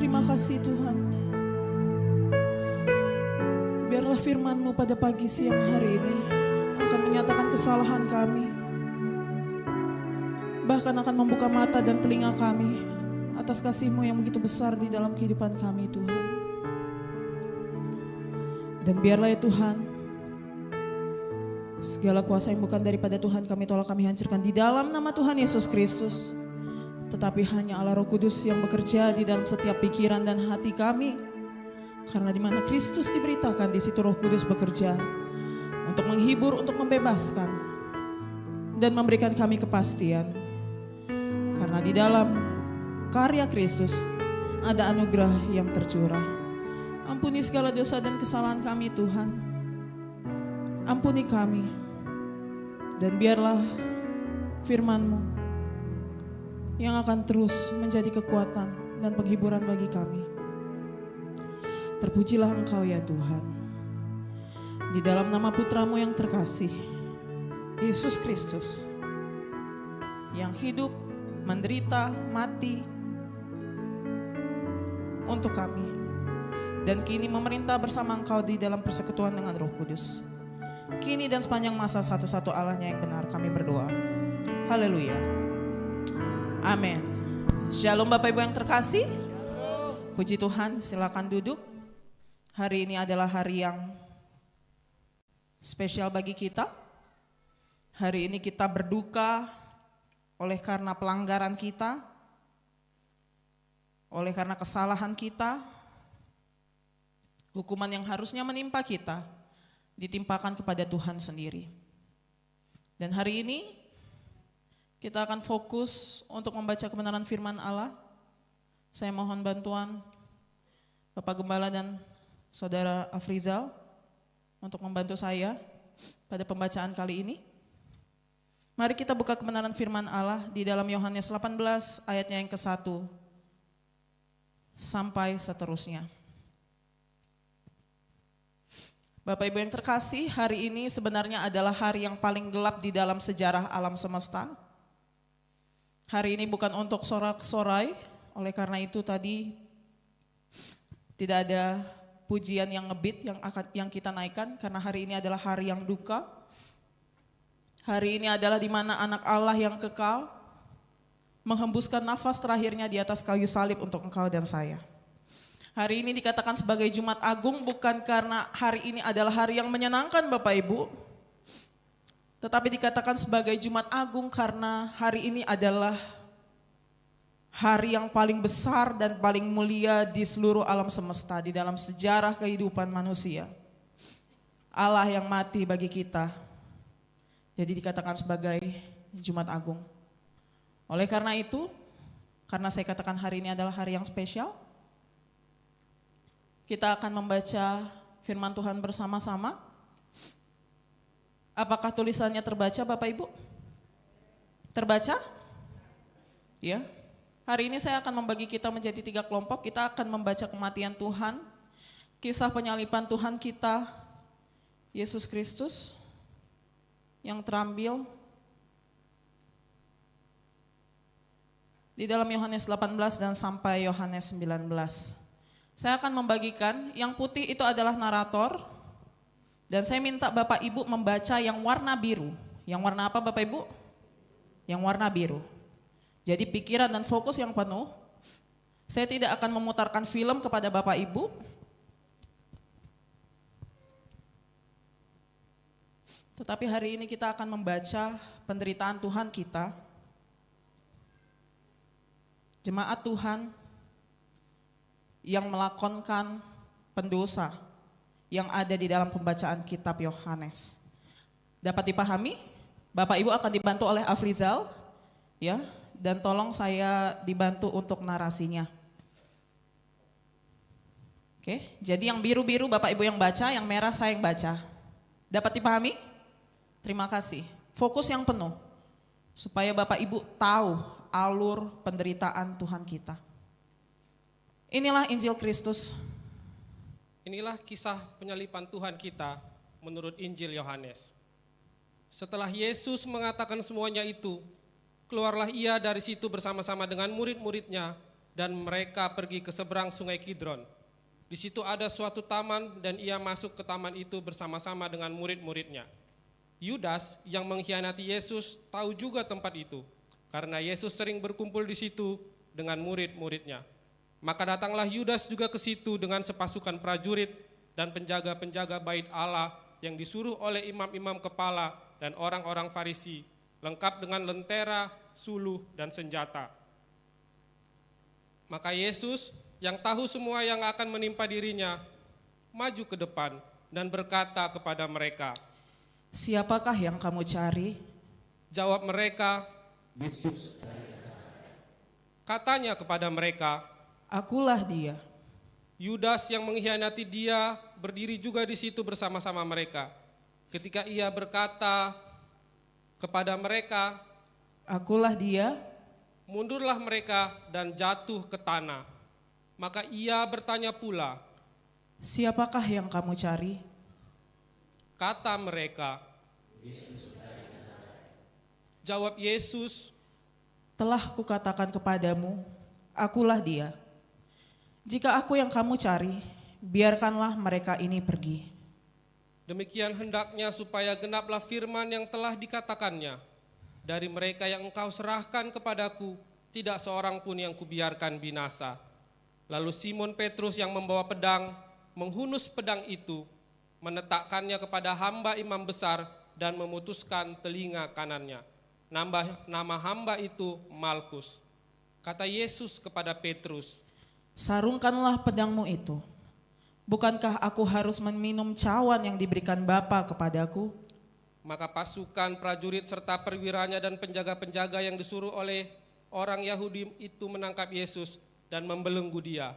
Terima kasih Tuhan. Biarlah firman-Mu pada pagi siang hari ini akan menyatakan kesalahan kami. Bahkan akan membuka mata dan telinga kami atas kasih-Mu yang begitu besar di dalam kehidupan kami Tuhan. Dan biarlah ya Tuhan, segala kuasa yang bukan daripada Tuhan kami tolak, kami hancurkan di dalam nama Tuhan Yesus Kristus. Tetapi hanya Allah Roh Kudus yang bekerja di dalam setiap pikiran dan hati kami. Karena di mana Kristus diberitakan, di situ Roh Kudus bekerja untuk menghibur, untuk membebaskan dan memberikan kami kepastian. Karena di dalam karya Kristus ada anugerah yang tercurah. Ampuni segala dosa dan kesalahan kami Tuhan. Ampuni kami. Dan biarlah firman-Mu yang akan terus menjadi kekuatan dan penghiburan bagi kami. Terpujilah Engkau ya Tuhan. Di dalam nama Putra-Mu yang terkasih, Yesus Kristus, yang hidup, menderita, mati untuk kami, dan kini memerintah bersama Engkau di dalam persekutuan dengan Roh Kudus. Kini dan sepanjang masa satu-satu Allahnya yang benar kami berdoa. Haleluya. Amin. Shalom Bapak Ibu yang terkasih. Puji Tuhan, silakan duduk. Hari ini adalah hari yang spesial bagi kita. Hari ini kita berduka oleh karena pelanggaran kita, oleh karena kesalahan kita. Hukuman yang harusnya menimpa kita ditimpakan kepada Tuhan sendiri. Dan hari ini kita akan fokus untuk membaca kebenaran firman Allah. Saya mohon bantuan Bapak Gembala dan Saudara Afrizal untuk membantu saya pada pembacaan kali ini. Mari kita buka kebenaran firman Allah di dalam Yohanes 18 ayatnya yang ke-1 sampai seterusnya. Bapak Ibu yang terkasih, hari ini sebenarnya adalah hari yang paling gelap di dalam sejarah alam semesta. Hari ini bukan untuk sorak-sorai, oleh karena itu tadi tidak ada pujian yang ngebeat yang kita naikkan, karena hari ini adalah hari yang duka. Hari ini adalah di mana anak Allah yang kekal menghembuskan nafas terakhirnya di atas kayu salib untuk engkau dan saya. Hari ini dikatakan sebagai Jumat Agung bukan karena hari ini adalah hari yang menyenangkan Bapak Ibu, tetapi dikatakan sebagai Jumat Agung karena hari ini adalah hari yang paling besar dan paling mulia di seluruh alam semesta, di dalam sejarah kehidupan manusia. Allah yang mati bagi kita, jadi dikatakan sebagai Jumat Agung. Oleh karena itu, karena saya katakan hari ini adalah hari yang spesial, kita akan membaca firman Tuhan bersama-sama. Apakah tulisannya terbaca Bapak Ibu? Terbaca? Ya. Hari ini saya akan membagi kita menjadi 3 kelompok. Kita akan membaca kematian Tuhan, kisah penyaliban Tuhan kita, Yesus Kristus, yang terambil di dalam Yohanes 18 dan sampai Yohanes 19. Saya akan membagikan, yang putih itu adalah narator, dan saya minta Bapak Ibu membaca yang warna biru. Yang warna apa Bapak Ibu? Yang warna biru. Jadi pikiran dan fokus yang penuh. Saya tidak akan memutarkan film kepada Bapak Ibu. Tetapi hari ini kita akan membaca penderitaan Tuhan kita. Jemaat Tuhan yang melakonkan pendosa yang ada di dalam pembacaan kitab Yohanes. Dapat dipahami? Bapak Ibu akan dibantu oleh Afrizal, ya, dan tolong saya dibantu untuk narasinya. Oke, jadi yang biru-biru Bapak Ibu yang baca, yang merah saya yang baca. Dapat dipahami? Terima kasih. Fokus yang penuh, supaya Bapak Ibu tahu alur penderitaan Tuhan kita. Inilah Injil Kristus. Inilah kisah penyaliban Tuhan kita menurut Injil Yohanes. Setelah Yesus mengatakan semuanya itu, keluarlah ia dari situ bersama-sama dengan murid-muridnya dan mereka pergi ke seberang sungai Kidron. Di situ ada suatu taman dan ia masuk ke taman itu bersama-sama dengan murid-muridnya. Yudas yang mengkhianati Yesus tahu juga tempat itu, karena Yesus sering berkumpul di situ dengan murid-muridnya. Maka datanglah Yudas juga ke situ dengan sepasukan prajurit dan penjaga-penjaga bait Allah yang disuruh oleh imam-imam kepala dan orang-orang Farisi, lengkap dengan lentera, suluh, dan senjata. Maka Yesus yang tahu semua yang akan menimpa dirinya, maju ke depan dan berkata kepada mereka, "Siapakah yang kamu cari?" Jawab mereka, Yesus. katanya kepada mereka, "Akulah dia." Yudas yang mengkhianati dia berdiri juga di situ bersama-sama mereka. Ketika ia berkata kepada mereka, "Akulah dia." mundurlah mereka dan jatuh ke tanah. Maka ia bertanya pula, "Siapakah yang kamu cari?" kata mereka, jawab Yesus, "Telah kukatakan kepadamu, akulah dia. Jika aku yang kamu cari, biarkanlah mereka ini pergi." demikian hendaknya supaya genaplah firman yang telah dikatakannya. Dari mereka yang engkau serahkan kepadaku, tidak seorang pun yang kubiarkan binasa. Lalu Simon Petrus yang membawa pedang, menghunus pedang itu, menetakkannya kepada hamba imam besar dan memutuskan telinga kanannya. Nama hamba itu Malkus. Kata Yesus kepada Petrus, "Sarungkanlah pedangmu itu. Bukankah aku harus meminum cawan yang diberikan Bapa kepadaku?" Maka pasukan prajurit serta perwiranya dan penjaga-penjaga yang disuruh oleh orang Yahudi itu menangkap Yesus dan membelenggu dia.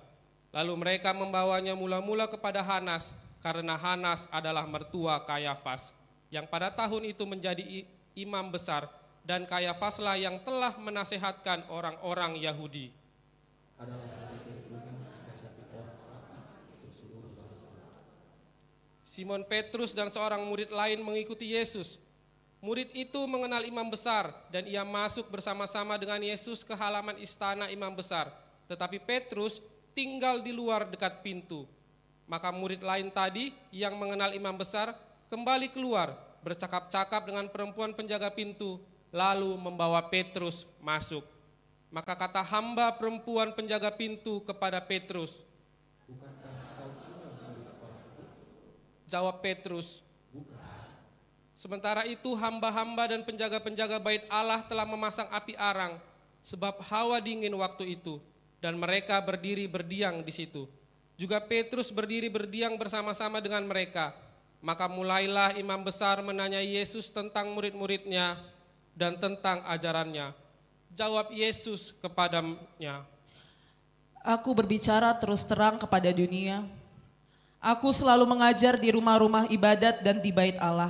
Lalu mereka membawanya mula-mula kepada Hanas, karena Hanas adalah mertua Kayafas, yang pada tahun itu menjadi imam besar, dan Kayafaslah yang telah menasehatkan orang-orang Yahudi. Simon Petrus dan seorang murid lain mengikuti Yesus. Murid itu mengenal imam besar dan ia masuk bersama-sama dengan Yesus ke halaman istana imam besar. Tetapi Petrus tinggal di luar dekat pintu. Maka murid lain tadi yang mengenal imam besar kembali keluar, bercakap-cakap dengan perempuan penjaga pintu, lalu membawa Petrus masuk. Maka kata hamba perempuan penjaga pintu kepada Petrus, jawab Petrus, sementara itu hamba-hamba dan penjaga-penjaga bait Allah telah memasang api arang, sebab hawa dingin waktu itu, dan mereka berdiri berdiam di situ. Juga Petrus berdiri berdiam bersama-sama dengan mereka. Maka mulailah imam besar menanyai Yesus tentang murid-muridnya dan tentang ajarannya. Jawab Yesus kepadanya, "Aku berbicara terus terang kepada dunia. Aku selalu mengajar di rumah-rumah ibadat dan di bait Allah,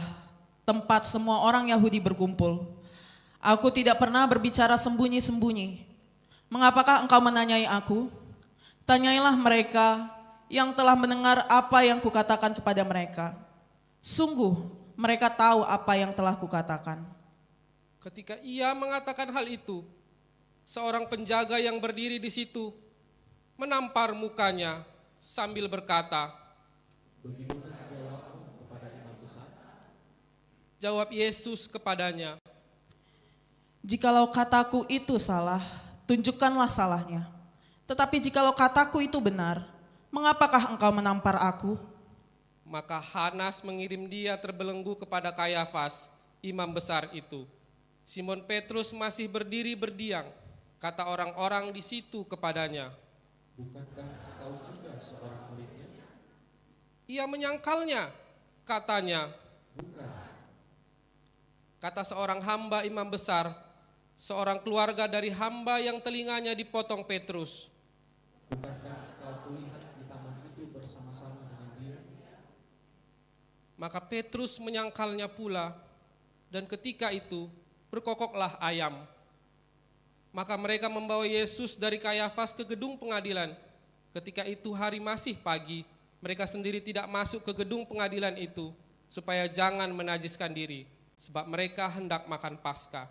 tempat semua orang Yahudi berkumpul. Aku tidak pernah berbicara sembunyi-sembunyi. Mengapakah engkau menanyai aku? Tanyailah mereka yang telah mendengar apa yang kukatakan kepada mereka. Sungguh mereka tahu apa yang telah kukatakan." Ketika ia mengatakan hal itu, seorang penjaga yang berdiri di situ menampar mukanya sambil berkata, Begitulah jawabmu kepada imam besar. jawab Yesus kepadanya, "Jikalau kataku itu salah, tunjukkanlah salahnya. Tetapi jikalau kataku itu benar, mengapakah engkau menampar aku?" Maka Hanas mengirim dia terbelenggu kepada Kayafas, imam besar itu. Simon Petrus masih berdiri berdiam. Kata orang-orang di situ kepadanya, Bukankah engkau juga seorang muridnya? ia menyangkalnya, katanya. Bukan. Kata seorang hamba imam besar, seorang keluarga dari hamba yang telinganya dipotong Petrus. Bukankah engkau kulihat di taman itu bersama-sama dengan dia? Maka Petrus menyangkalnya pula, dan ketika itu berkokoklah ayam. Maka mereka membawa Yesus dari Kayafas ke gedung pengadilan. Ketika itu hari masih pagi, mereka sendiri tidak masuk ke gedung pengadilan itu, supaya jangan menajiskan diri, sebab mereka hendak makan Paskah.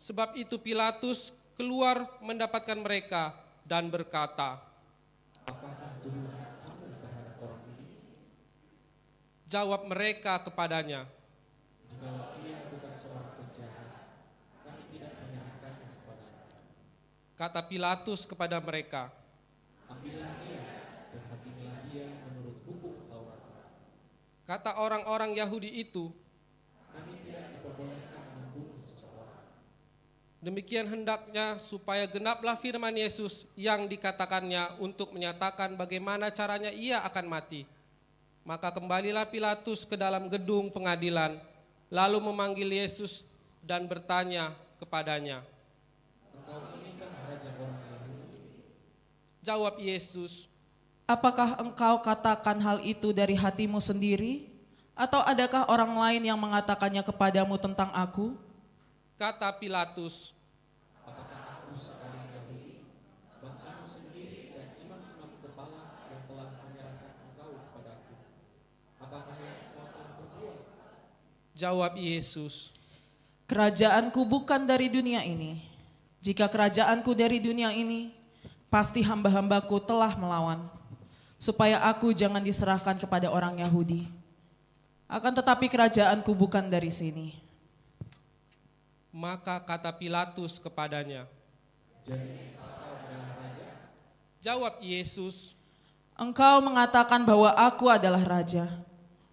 Sebab itu Pilatus keluar mendapatkan mereka dan berkata, apakah tuduhan kamu terhadap orang ini? jawab mereka kepadanya, Jikalau ia bukan seorang penjahat, kami tidak menyerahkannya kepada-Mu. kata Pilatus kepada mereka. Ambillah dia dan hakimilah dia menurut hukum Taurat. Kata orang-orang Yahudi itu, Kami tidak diperbolehkan membunuh seseorang. demikian hendaknya supaya genaplah firman Yesus yang dikatakannya untuk menyatakan bagaimana caranya ia akan mati. Maka kembalilah Pilatus ke dalam gedung pengadilan, lalu memanggil Yesus dan bertanya kepadanya. Engkau inikah raja orang Yahudi? Jawab Yesus, Apakah engkau katakan hal itu dari hatimu sendiri? Atau adakah orang lain yang mengatakannya kepadamu tentang aku? kata Pilatus, Apakah aku seorang Yahudi? Bangsamu sendiri dan imam-imam kepala yang telah menyerahkan engkau kepadaku. Apakah yang engkau telah berbuat? jawab Yesus, Kerajaanku bukan dari dunia ini. Jika kerajaanku dari dunia ini, pasti hamba-hambaku telah melawan, supaya aku jangan diserahkan kepada orang Yahudi. Akan tetapi kerajaanku bukan dari sini. maka kata Pilatus kepadanya. Jadi engkau adalah raja? Jawab Yesus, Engkau mengatakan bahwa aku adalah raja.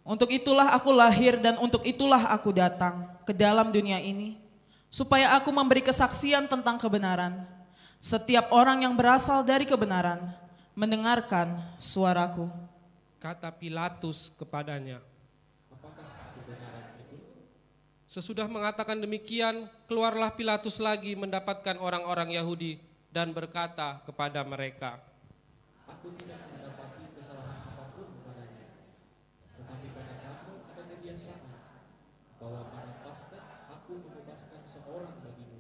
Untuk itulah aku lahir dan untuk itulah aku datang ke dalam dunia ini, supaya aku memberi kesaksian tentang kebenaran. Setiap orang yang berasal dari kebenaran mendengarkan suaraku. kata Pilatus kepadanya. Apakah kebenaran itu? Sesudah mengatakan demikian, keluarlah Pilatus lagi mendapatkan orang-orang Yahudi dan berkata kepada mereka, Aku tidak mendapati kesalahan apapun padanya. Tetapi pada kamu ada kebiasaan bahwa pada Paskah aku membebaskan seorang bagimu.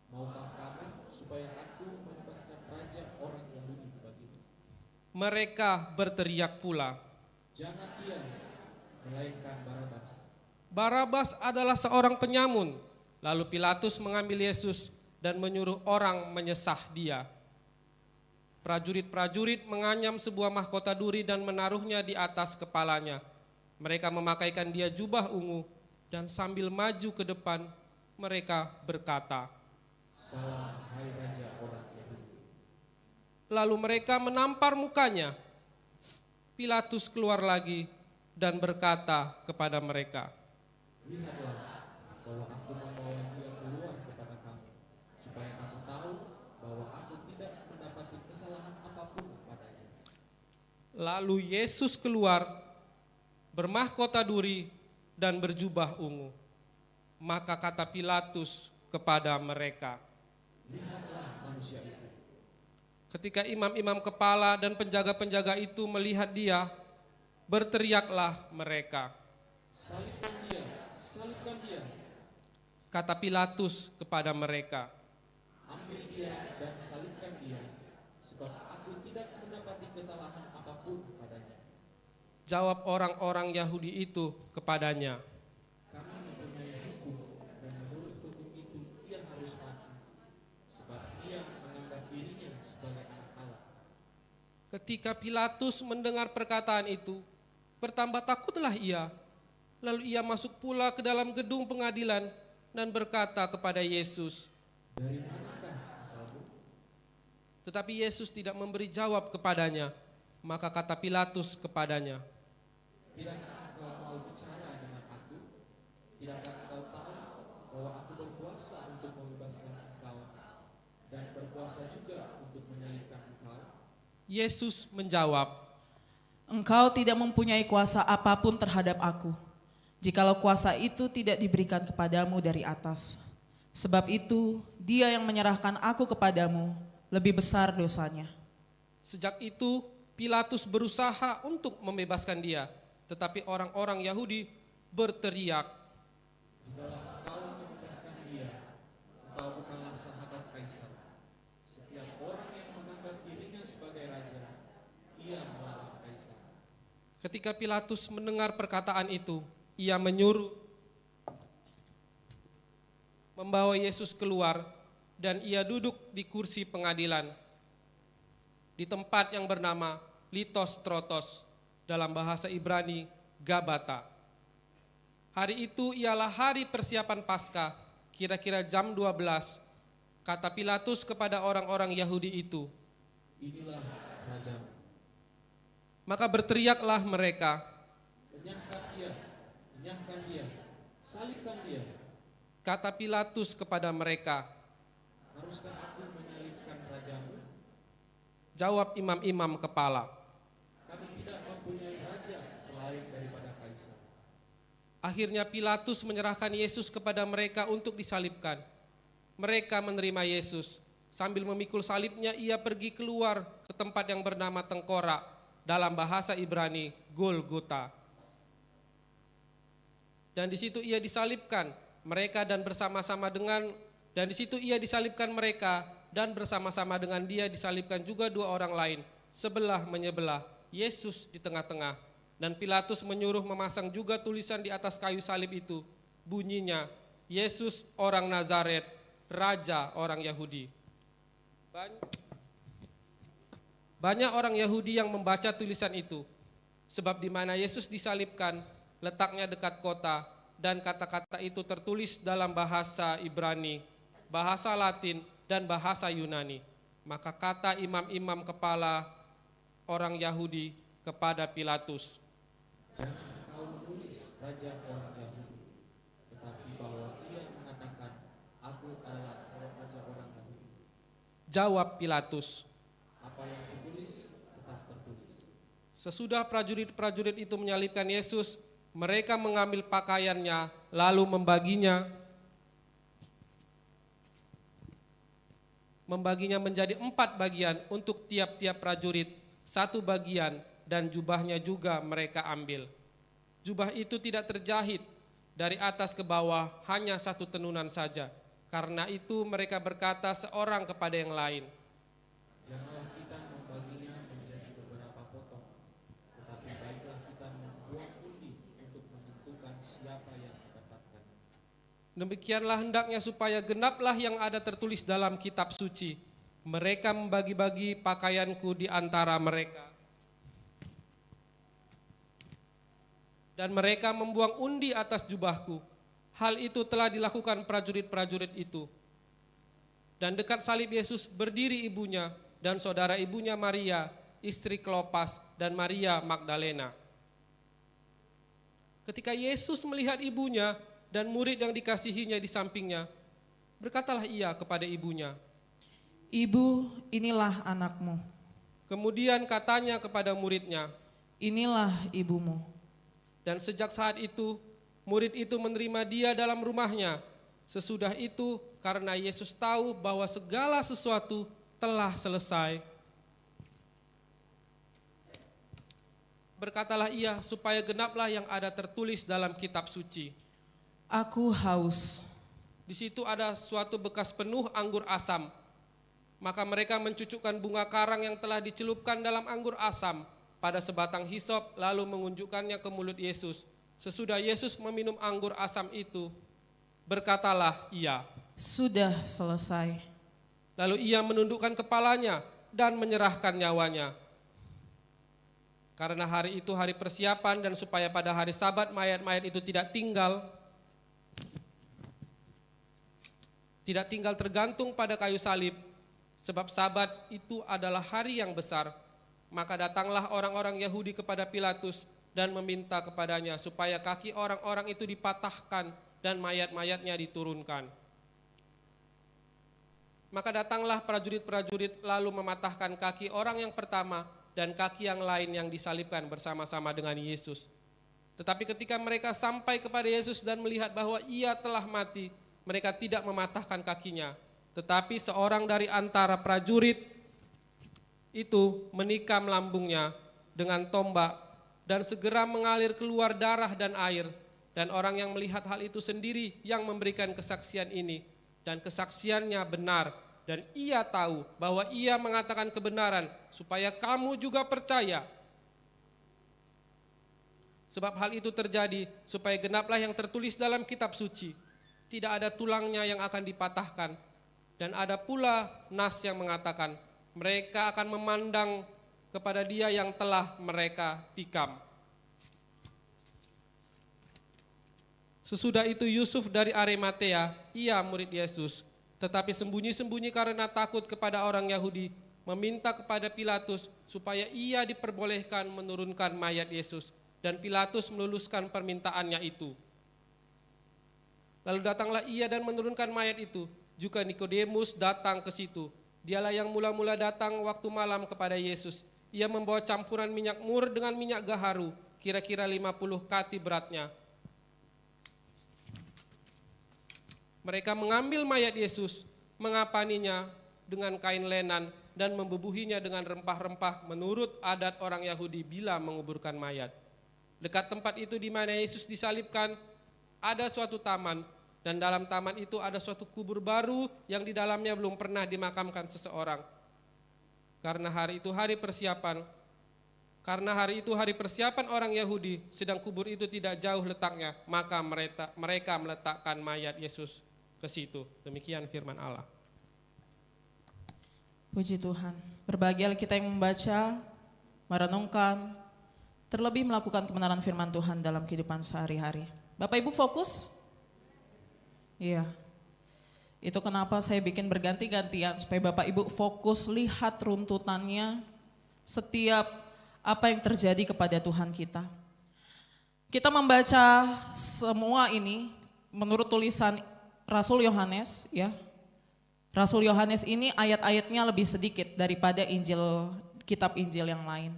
Maukah kamu supaya aku membebaskan raja orang Yahudi bagimu? mereka berteriak pula, Jangan dia, melainkan Barabas. Barabas adalah seorang penyamun. Lalu Pilatus mengambil Yesus dan menyuruh orang menyesah dia. Prajurit-prajurit menganyam sebuah mahkota duri dan menaruhnya di atas kepalanya. Mereka memakaikan dia jubah ungu dan sambil maju ke depan mereka berkata, Salam hai raja orang Yahudi. lalu mereka menampar mukanya. Pilatus keluar lagi dan berkata kepada mereka, Lihatlah bahwa aku membawa dia keluar kepada kamu, supaya kamu tahu bahwa aku tidak mendapati kesalahan apapun padanya. lalu Yesus keluar bermahkota duri dan berjubah ungu. Maka kata Pilatus kepada mereka, Lihatlah manusia itu. ketika imam-imam kepala dan penjaga-penjaga itu melihat dia, berteriaklah mereka. Salibkan dia, salibkan dia. Kata Pilatus kepada mereka, Ambil dia dan salibkan dia, sebab aku tidak mendapati kesalahan apapun padanya. jawab orang-orang Yahudi itu kepadanya, Kami mempunyai hukum dan menurut hukum itu ia harus mati, sebab ia menganggap dirinya sebagai anak Allah. ketika Pilatus mendengar perkataan itu, bertambah takutlah ia. Lalu ia masuk pula ke dalam gedung pengadilan dan berkata kepada Yesus. Dari manakah asalmu? Tetapi Yesus tidak memberi jawab kepadanya. Maka kata Pilatus kepadanya, Tidakkah engkau mau bicara dengan aku? Tidakkah engkau tahu bahwa aku berkuasa untuk membebaskan engkau dan berkuasa juga untuk menyalibkan engkau? Yesus menjawab, Engkau tidak mempunyai kuasa apapun terhadap aku, jikalau kuasa itu tidak diberikan kepadamu dari atas. Sebab itu, dia yang menyerahkan aku kepadamu lebih besar dosanya. Sejak itu Pilatus berusaha untuk membebaskan dia, tetapi orang-orang Yahudi berteriak, Jikalau engkau membebaskan dia, engkau bukanlah sahabat Kaisar. Setiap orang yang menganggap dirinya sebagai raja, ia melawan Kaisar. Ketika Pilatus mendengar perkataan itu, ia menyuruh membawa Yesus keluar dan ia duduk di kursi pengadilan. di tempat yang bernama Litos Trotos, dalam bahasa Ibrani Gabata. Hari itu ialah hari persiapan Paskah, kira-kira jam 12. Kata Pilatus kepada orang-orang Yahudi itu, Inilah rajamu. maka berteriaklah mereka, Enyahkan dia, salibkan dia. kata Pilatus kepada mereka. Haruskah aku menyalibkan rajamu? Jawab imam-imam kepala. Kami tidak mempunyai raja selain daripada kaisar. Akhirnya Pilatus menyerahkan Yesus kepada mereka untuk disalibkan. Mereka menerima Yesus. Sambil memikul salibnya, ia pergi keluar ke tempat yang bernama Tengkorak, dalam bahasa Ibrani Golgota. Dan di situ ia disalibkan mereka dan bersama-sama dengan dia disalibkan juga dua orang lain, sebelah menyebelah, Yesus di tengah-tengah. Dan Pilatus menyuruh memasang juga tulisan di atas kayu salib itu, bunyinya, Yesus orang Nazaret, Raja orang Yahudi. Banyak orang Yahudi yang membaca tulisan itu, sebab di mana Yesus disalibkan, letaknya dekat kota, dan kata-kata itu tertulis dalam bahasa Ibrani, bahasa Latin, dan bahasa Yunani. Maka kata imam-imam kepala orang Yahudi kepada Pilatus, Jangan kau menulis raja orang Yahudi, tetapi bahwa ia mengatakan, aku adalah raja orang Yahudi. jawab Pilatus. Apa yang kutulis tetap tertulis. Sesudah prajurit-prajurit itu menyalibkan Yesus, mereka mengambil pakaiannya lalu membaginya menjadi 4 bagian untuk tiap-tiap prajurit, 1 bagian, dan jubahnya juga mereka ambil. Jubah itu tidak terjahit dari atas ke bawah, hanya 1 tenunan saja. Karena itu mereka berkata seorang kepada yang lain, Janganlah kita membaginya menjadi beberapa potong, tetapi baiklah kita membuang undi untuk menentukan siapa yang mendapatkan. demikianlah hendaknya supaya genaplah yang ada tertulis dalam kitab suci. Mereka membagi-bagi pakaianku di antara mereka. Dan mereka membuang undi atas jubahku. Hal itu telah dilakukan prajurit-prajurit itu. Dan dekat salib Yesus berdiri ibunya dan saudara ibunya Maria, istri Klopas, dan Maria Magdalena. Ketika Yesus melihat ibunya dan murid yang dikasihinya di sampingnya, berkatalah ia kepada ibunya. Ibu, inilah anakmu. Kemudian katanya kepada muridnya, Inilah ibumu. dan sejak saat itu, murid itu menerima dia dalam rumahnya. Sesudah itu, karena Yesus tahu bahwa segala sesuatu telah selesai, berkatalah ia supaya genaplah yang ada tertulis dalam kitab suci. Aku haus. Di situ ada suatu bekas penuh anggur asam. Maka mereka mencucukkan bunga karang yang telah dicelupkan dalam anggur asam pada sebatang hisop, lalu mengunjukkannya ke mulut Yesus. Sesudah Yesus meminum anggur asam itu, berkatalah ia, Sudah selesai. lalu ia menundukkan kepalanya dan menyerahkan nyawanya. Karena hari itu hari persiapan dan supaya pada hari Sabat mayat-mayat itu tidak tinggal tergantung pada kayu salib, sebab Sabat itu adalah hari yang besar. Maka datanglah orang-orang Yahudi kepada Pilatus dan meminta kepadanya supaya kaki orang-orang itu dipatahkan dan mayat-mayatnya diturunkan. Maka datanglah prajurit-prajurit lalu mematahkan kaki orang yang pertama dan kaki yang lain yang disalibkan bersama-sama dengan Yesus. Tetapi ketika mereka sampai kepada Yesus dan melihat bahwa ia telah mati, mereka tidak mematahkan kakinya. Tetapi seorang dari antara prajurit itu menikam lambungnya dengan tombak dan segera mengalir keluar darah dan air. Dan orang yang melihat hal itu sendiri yang memberikan kesaksian ini. Dan kesaksiannya benar. Dan ia tahu bahwa ia mengatakan kebenaran supaya kamu juga percaya. Sebab hal itu terjadi supaya genaplah yang tertulis dalam kitab suci. Tidak ada tulangnya yang akan dipatahkan. Dan ada pula nas yang mengatakan, mereka akan memandang kepada Dia yang telah mereka tikam. Sesudah itu Yusuf dari Arimatea, ia murid Yesus, tetapi sembunyi-sembunyi karena takut kepada orang Yahudi, meminta kepada Pilatus supaya ia diperbolehkan menurunkan mayat Yesus, dan Pilatus meluluskan permintaannya itu. Lalu datanglah ia dan menurunkan mayat itu. Juga Nikodemus datang ke situ. Dialah yang mula-mula datang waktu malam kepada Yesus. Ia membawa campuran minyak mur dengan minyak gaharu, kira-kira 50 kati beratnya. Mereka mengambil mayat Yesus, mengapaninya dengan kain lenan, dan membubuhinya dengan rempah-rempah menurut adat orang Yahudi bila menguburkan mayat. Dekat tempat itu di mana Yesus disalibkan, ada suatu taman, dan dalam taman itu ada suatu kubur baru yang di dalamnya belum pernah dimakamkan seseorang. Karena hari itu hari persiapan orang Yahudi, sedang kubur itu tidak jauh letaknya, maka mereka meletakkan mayat Yesus ke situ. Demikian firman Allah. Puji Tuhan. Berbahagialah kita yang membaca, merenungkan, terlebih melakukan kebenaran firman Tuhan dalam kehidupan sehari-hari. Bapak Ibu fokus? Iya. Itu kenapa saya bikin berganti-gantian supaya Bapak Ibu fokus lihat runtutannya setiap apa yang terjadi kepada Tuhan kita. Kita membaca semua ini menurut tulisan Rasul Yohanes, ya. Rasul Yohanes ini ayat-ayatnya lebih sedikit daripada kitab Injil yang lain.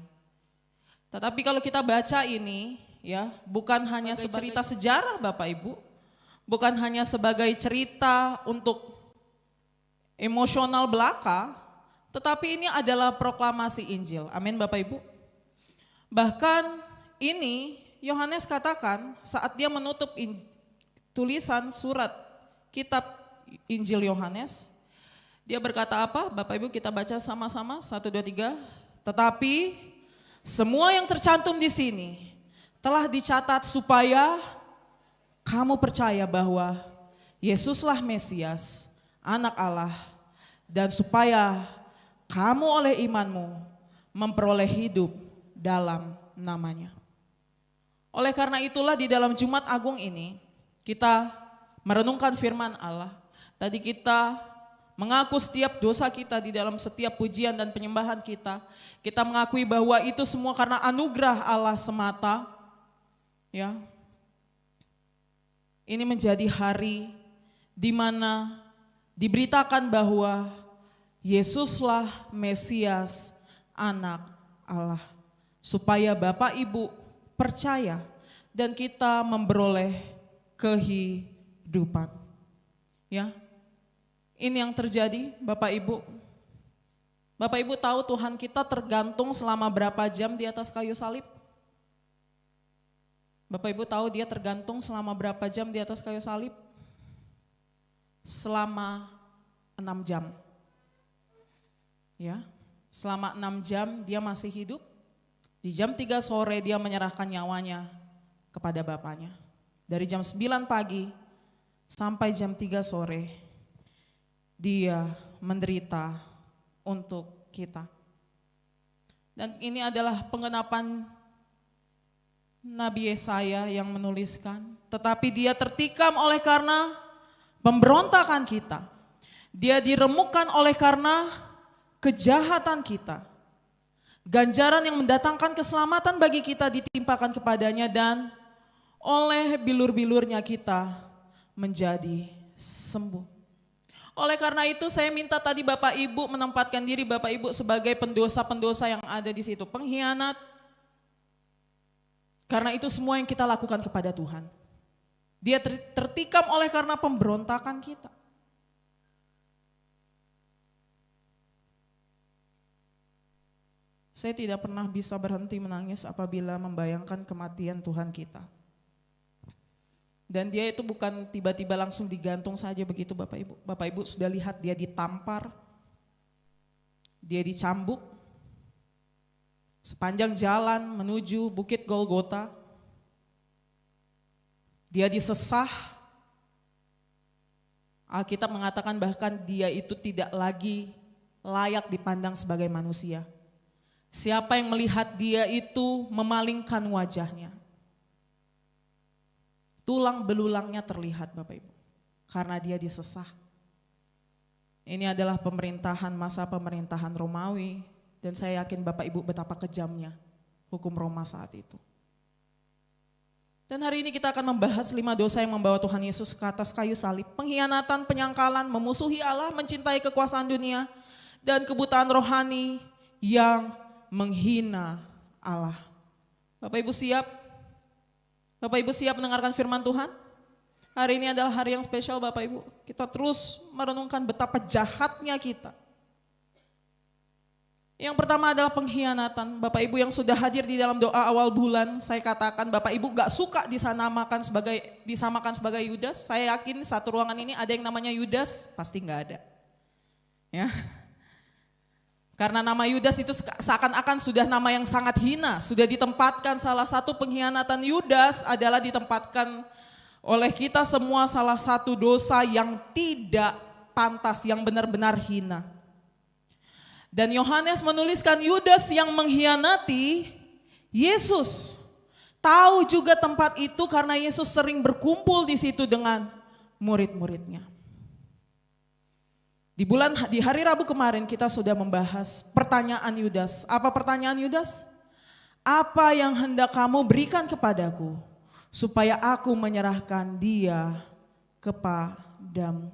Tetapi kalau kita baca ini, ya, bukan hanya cerita sejarah Bapak Ibu, bukan hanya sebagai cerita untuk emosional belaka, tetapi ini adalah proklamasi Injil. Amin Bapak Ibu. Bahkan ini Yohanes katakan saat dia menutup tulisan surat kitab Injil Yohanes, dia berkata apa? Bapak Ibu kita baca sama-sama, 1, 2, 3. Tetapi semua yang tercantum di sini telah dicatat supaya kamu percaya bahwa Yesuslah Mesias, Anak Allah, dan supaya kamu oleh imanmu memperoleh hidup dalam namanya. Oleh karena itulah di dalam Jumat Agung ini kita merenungkan firman Allah. Tadi kita mengaku setiap dosa kita di dalam setiap pujian dan penyembahan kita. Kita mengakui bahwa itu semua karena anugerah Allah semata. Ya. Ini menjadi hari di mana diberitakan bahwa Yesuslah Mesias, Anak Allah. Supaya Bapak Ibu percaya dan kita memperoleh kehidupan. Ya. Ini yang terjadi Bapak Ibu. Bapak Ibu tahu Tuhan kita tergantung selama berapa jam di atas kayu salib? Bapak Ibu tahu dia tergantung selama berapa jam di atas kayu salib? Selama 6 jam. Ya, selama 6 jam dia masih hidup. Di jam 3 sore dia menyerahkan nyawanya kepada Bapaknya. Dari jam 9 pagi sampai jam 3 sore dia menderita untuk kita. Dan ini adalah penggenapan Nabi Yesaya yang menuliskan, tetapi dia tertikam oleh karena pemberontakan kita. Dia diremukkan oleh karena kejahatan kita. Ganjaran yang mendatangkan keselamatan bagi kita ditimpakan kepadanya dan oleh bilur-bilurnya kita menjadi sembuh. Oleh karena itu saya minta tadi Bapak Ibu menempatkan diri Bapak Ibu sebagai pendosa-pendosa yang ada di situ, pengkhianat. Karena itu semua yang kita lakukan kepada Tuhan. Dia tertikam oleh karena pemberontakan kita. Saya tidak pernah bisa berhenti menangis apabila membayangkan kematian Tuhan kita. Dan dia itu bukan tiba-tiba langsung digantung saja begitu Bapak Ibu. Bapak Ibu sudah lihat dia ditampar, dia dicambuk, sepanjang jalan menuju Bukit Golgota, dia disesah. Alkitab mengatakan bahkan dia itu tidak lagi layak dipandang sebagai manusia. Siapa yang melihat dia itu memalingkan wajahnya. Tulang belulangnya terlihat Bapak Ibu, karena dia disesah. Ini adalah masa pemerintahan Romawi, dan saya yakin Bapak Ibu betapa kejamnya hukum Roma saat itu. Dan hari ini kita akan membahas 5 dosa yang membawa Tuhan Yesus ke atas kayu salib. Pengkhianatan, penyangkalan, memusuhi Allah, mencintai kekuasaan dunia, dan kebutaan rohani yang menghina Allah. Bapak Ibu siap? Bapak Ibu siap mendengarkan firman Tuhan? Hari ini adalah hari yang spesial Bapak Ibu. Kita terus merenungkan betapa jahatnya kita. Yang pertama adalah pengkhianatan. Bapak Ibu yang sudah hadir di dalam doa awal bulan, saya katakan Bapak Ibu gak suka disamakan sebagai Yudas. Saya yakin satu ruangan ini ada yang namanya Yudas, pasti gak ada. Ya. Karena nama Yudas itu seakan-akan sudah nama yang sangat hina, sudah ditempatkan. Salah satu pengkhianatan Yudas adalah ditempatkan oleh kita semua salah satu dosa yang tidak pantas, yang benar-benar hina. Dan Yohanes menuliskan Yudas yang mengkhianati Yesus. Tahu juga tempat itu karena Yesus sering berkumpul di situ dengan murid-muridnya. Di hari Rabu kemarin kita sudah membahas pertanyaan Yudas. Apa pertanyaan Yudas? Apa yang hendak kamu berikan kepadaku supaya aku menyerahkan dia kepadamu?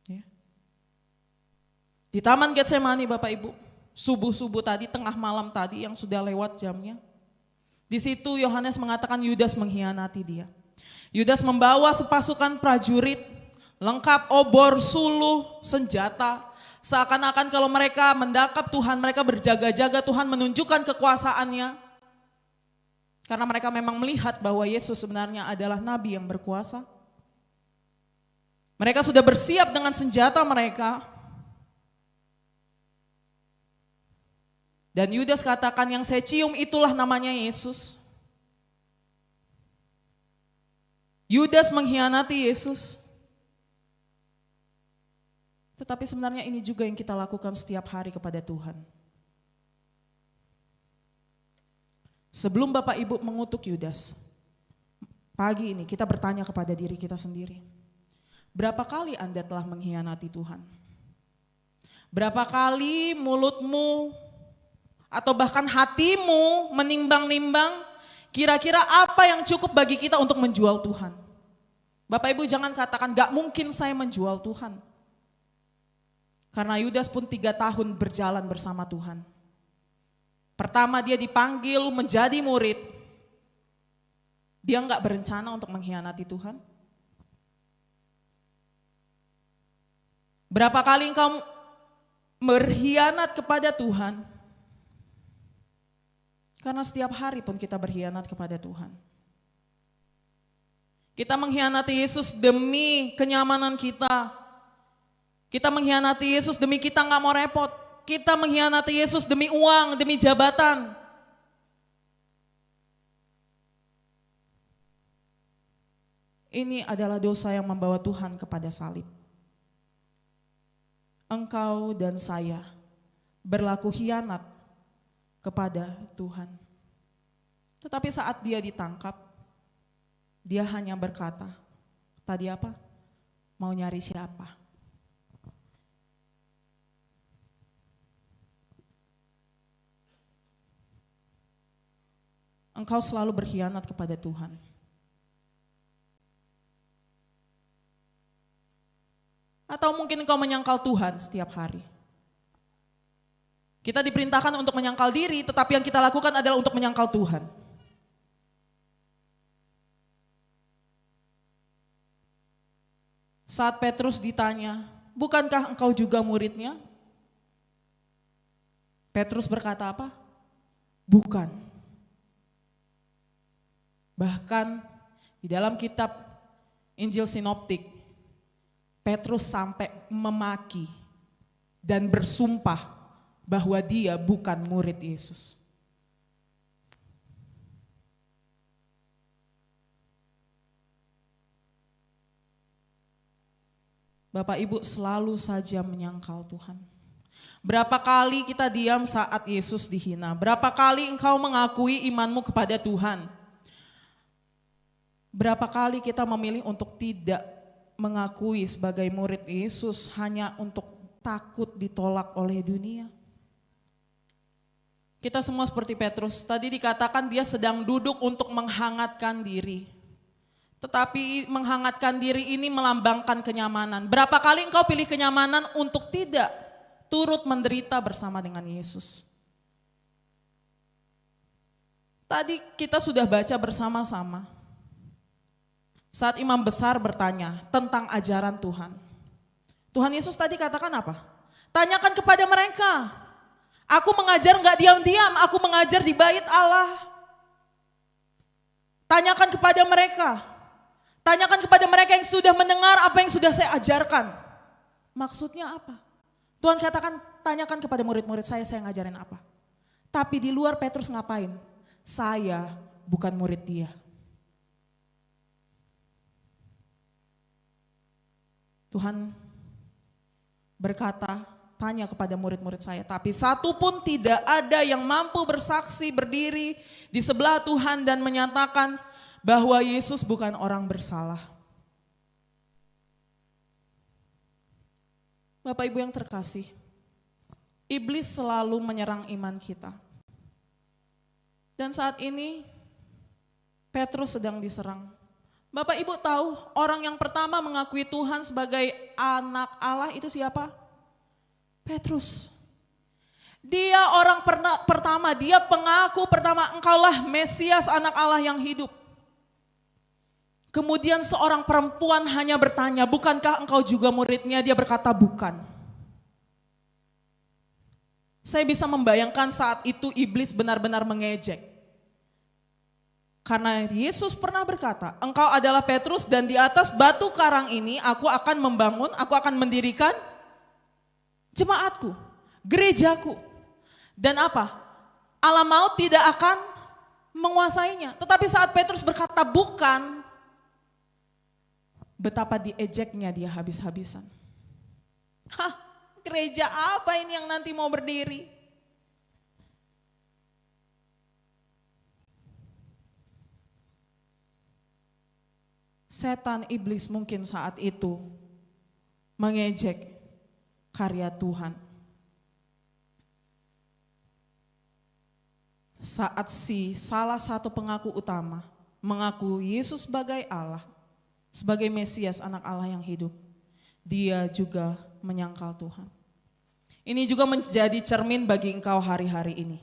Ya. Di Taman Getsemani Bapak Ibu, subuh-subuh tadi, tengah malam tadi yang sudah lewat jamnya. Di situ Yohanes mengatakan Yudas mengkhianati dia. Yudas membawa sepasukan prajurit, lengkap obor, suluh, senjata. Seakan-akan kalau mereka mendakap Tuhan, mereka berjaga-jaga, Tuhan menunjukkan kekuasaannya. Karena mereka memang melihat bahwa Yesus sebenarnya adalah nabi yang berkuasa. Mereka sudah bersiap dengan senjata mereka. Dan Yudas katakan yang saya cium itulah namanya Yesus. Yudas mengkhianati Yesus. Tetapi sebenarnya ini juga yang kita lakukan setiap hari kepada Tuhan. Sebelum Bapak Ibu mengutuk Yudas, pagi ini kita bertanya kepada diri kita sendiri. Berapa kali Anda telah mengkhianati Tuhan? Berapa kali mulutmu atau bahkan hatimu menimbang-nimbang kira-kira apa yang cukup bagi kita untuk menjual Tuhan? Bapak Ibu jangan katakan gak mungkin saya menjual Tuhan. Karena Yudas pun 3 tahun berjalan bersama Tuhan. Pertama dia dipanggil menjadi murid. Dia enggak berencana untuk mengkhianati Tuhan. Berapa kali engkau berkhianat kepada Tuhan? Karena setiap hari pun kita berkhianat kepada Tuhan. Kita mengkhianati Yesus demi kenyamanan kita. Kita mengkhianati Yesus demi kita gak mau repot. Kita mengkhianati Yesus demi uang, demi jabatan. Ini adalah dosa yang membawa Tuhan kepada salib. Engkau dan saya berlaku khianat kepada Tuhan. Tetapi saat dia ditangkap, dia hanya berkata, tadi apa? Mau nyari siapa? Engkau selalu berkhianat kepada Tuhan. Atau mungkin engkau menyangkal Tuhan setiap hari. Kita diperintahkan untuk menyangkal diri, tetapi yang kita lakukan adalah untuk menyangkal Tuhan. Saat Petrus ditanya, bukankah engkau juga muridnya? Petrus berkata apa? Bukan. Bahkan di dalam kitab Injil Sinoptik, Petrus sampai memaki dan bersumpah bahwa dia bukan murid Yesus. Bapak Ibu selalu saja menyangkal Tuhan. Berapa kali kita diam saat Yesus dihina? Berapa kali engkau mengakui imanmu kepada Tuhan? Berapa kali kita memilih untuk tidak mengakui sebagai murid Yesus hanya untuk takut ditolak oleh dunia? Kita semua seperti Petrus, tadi dikatakan dia sedang duduk untuk menghangatkan diri. Tetapi menghangatkan diri ini melambangkan kenyamanan. Berapa kali engkau pilih kenyamanan untuk tidak turut menderita bersama dengan Yesus? Tadi kita sudah baca bersama-sama. Saat imam besar bertanya tentang ajaran Tuhan. Tuhan Yesus tadi katakan apa? Tanyakan kepada mereka. Aku mengajar enggak diam-diam, aku mengajar di bait Allah. Tanyakan kepada mereka. Tanyakan kepada mereka yang sudah mendengar apa yang sudah saya ajarkan. Maksudnya apa? Tuhan katakan, tanyakan kepada murid-murid saya ngajarin apa. Tapi di luar Petrus ngapain? Saya bukan murid dia. Tuhan berkata, tanya kepada murid-murid saya. Tapi satu pun tidak ada yang mampu bersaksi berdiri di sebelah Tuhan dan menyatakan bahwa Yesus bukan orang bersalah. Bapak Ibu yang terkasih, iblis selalu menyerang iman kita. Dan saat ini Petrus sedang diserang. Bapak Ibu tahu orang yang pertama mengakui Tuhan sebagai anak Allah itu siapa? Petrus. Dia orang pertama, dia pengaku pertama, engkaulah Mesias anak Allah yang hidup. Kemudian seorang perempuan hanya bertanya, bukankah engkau juga muridnya? Dia berkata bukan. Saya bisa membayangkan saat itu iblis benar-benar mengejek. Karena Yesus pernah berkata, engkau adalah Petrus dan di atas batu karang ini aku akan membangun, aku akan mendirikan jemaatku, gerejaku. Dan apa? Alam maut tidak akan menguasainya. Tetapi saat Petrus berkata bukan, betapa diejeknya dia habis-habisan. Hah, gereja apa ini yang nanti mau berdiri? Setan iblis mungkin saat itu mengejek karya Tuhan. Saat salah satu pengaku utama mengaku Yesus sebagai Allah, sebagai Mesias anak Allah yang hidup, dia juga menyangkal Tuhan. Ini juga menjadi cermin bagi engkau hari-hari ini.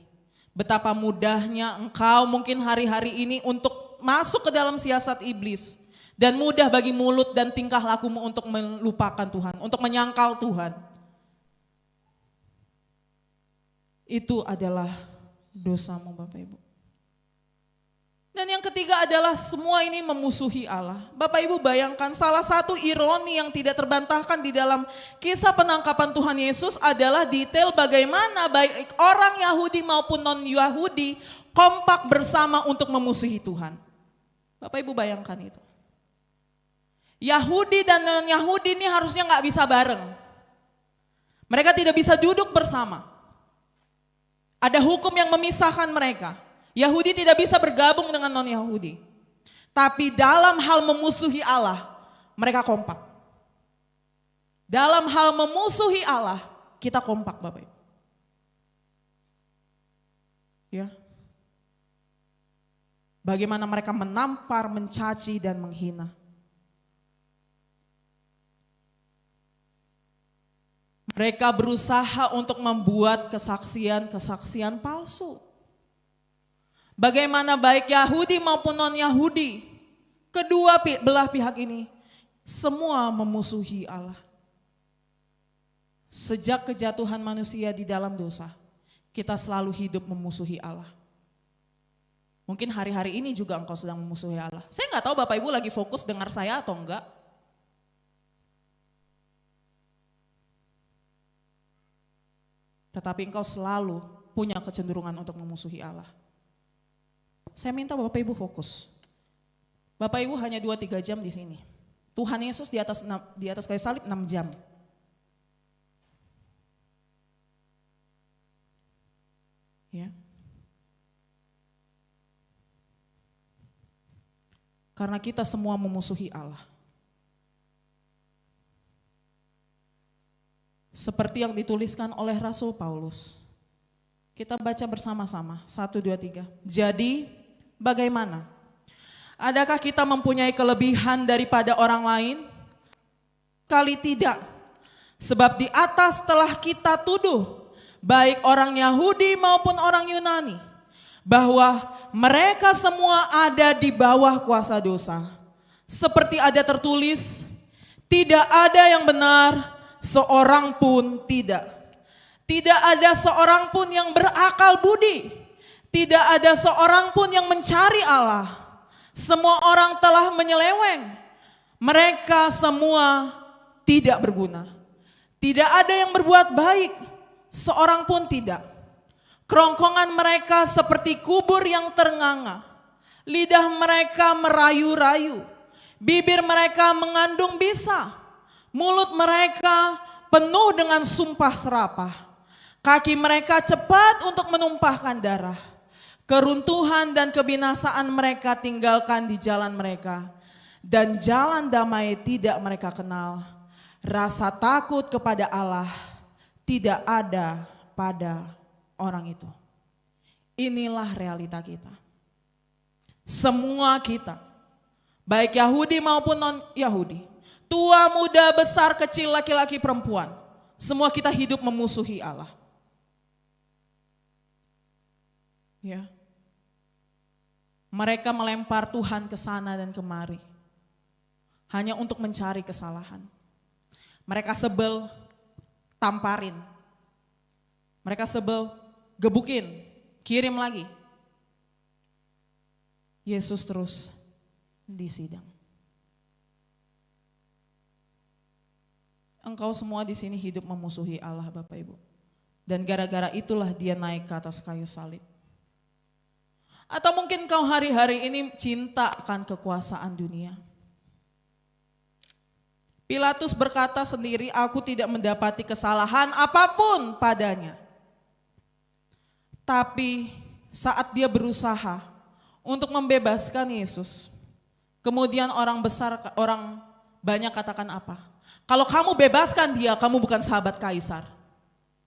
Betapa mudahnya engkau mungkin hari-hari ini untuk masuk ke dalam siasat iblis. Dan mudah bagi mulut dan tingkah lakumu untuk melupakan Tuhan, untuk menyangkal Tuhan. Itu adalah dosamu Bapak Ibu. Dan yang ketiga adalah semua ini memusuhi Allah. Bapak Ibu bayangkan salah satu ironi yang tidak terbantahkan di dalam kisah penangkapan Tuhan Yesus adalah detail bagaimana baik orang Yahudi maupun non-Yahudi kompak bersama untuk memusuhi Tuhan. Bapak Ibu bayangkan itu. Yahudi dan non-Yahudi ini harusnya gak bisa bareng. Mereka tidak bisa duduk bersama. Ada hukum yang memisahkan mereka. Yahudi tidak bisa bergabung dengan non-Yahudi. Tapi dalam hal memusuhi Allah, mereka kompak. Dalam hal memusuhi Allah, kita kompak Bapak Ibu. Ya. Bagaimana mereka menampar, mencaci dan menghina. Mereka berusaha untuk membuat kesaksian-kesaksian palsu. Bagaimana baik Yahudi maupun non-Yahudi, kedua belah pihak ini, semua memusuhi Allah. Sejak kejatuhan manusia di dalam dosa, kita selalu hidup memusuhi Allah. Mungkin hari-hari ini juga engkau sedang memusuhi Allah. Saya nggak tahu Bapak Ibu lagi fokus dengar saya atau enggak. Tetapi engkau selalu punya kecenderungan untuk memusuhi Allah. Saya minta Bapak Ibu fokus. Bapak Ibu hanya 2-3 jam di sini. Tuhan Yesus di atas kayu salib 6 jam. Ya. Karena kita semua memusuhi Allah. Seperti yang dituliskan oleh Rasul Paulus. Kita baca bersama-sama, 1, 2, 3. Jadi bagaimana? Adakah kita mempunyai kelebihan daripada orang lain? Kali tidak. Sebab di atas telah kita tuduh, baik orang Yahudi maupun orang Yunani, bahwa mereka semua ada di bawah kuasa dosa. Seperti ada tertulis, tidak ada yang benar, seorang pun tidak. Tidak ada seorang pun yang berakal budi. Tidak ada seorang pun yang mencari Allah. Semua orang telah menyeleweng. Mereka semua tidak berguna. Tidak ada yang berbuat baik, seorang pun tidak. Kerongkongan mereka seperti kubur yang ternganga. Lidah mereka merayu-rayu. Bibir mereka mengandung bisa. Mulut mereka penuh dengan sumpah serapah. Kaki mereka cepat untuk menumpahkan darah. Keruntuhan dan kebinasaan mereka tinggalkan di jalan mereka. Dan jalan damai tidak mereka kenal. Rasa takut kepada Allah tidak ada pada orang itu. Inilah realita kita. Semua kita, baik Yahudi maupun non-Yahudi, tua, muda, besar, kecil, laki-laki, perempuan, semua kita hidup memusuhi Allah. Ya. Mereka melempar Tuhan ke sana dan kemari hanya untuk mencari kesalahan. Mereka sebel, tamparin. Mereka sebel, gebukin, kirim lagi. Yesus terus disidang. Engkau semua di sini hidup memusuhi Allah, Bapak Ibu. Dan gara-gara itulah dia naik ke atas kayu salib. Atau mungkin kau hari-hari ini cinta akan kekuasaan dunia. Pilatus berkata sendiri, aku tidak mendapati kesalahan apapun padanya. Tapi saat dia berusaha untuk membebaskan Yesus, kemudian orang banyak katakan apa? Kalau kamu bebaskan dia, kamu bukan sahabat kaisar.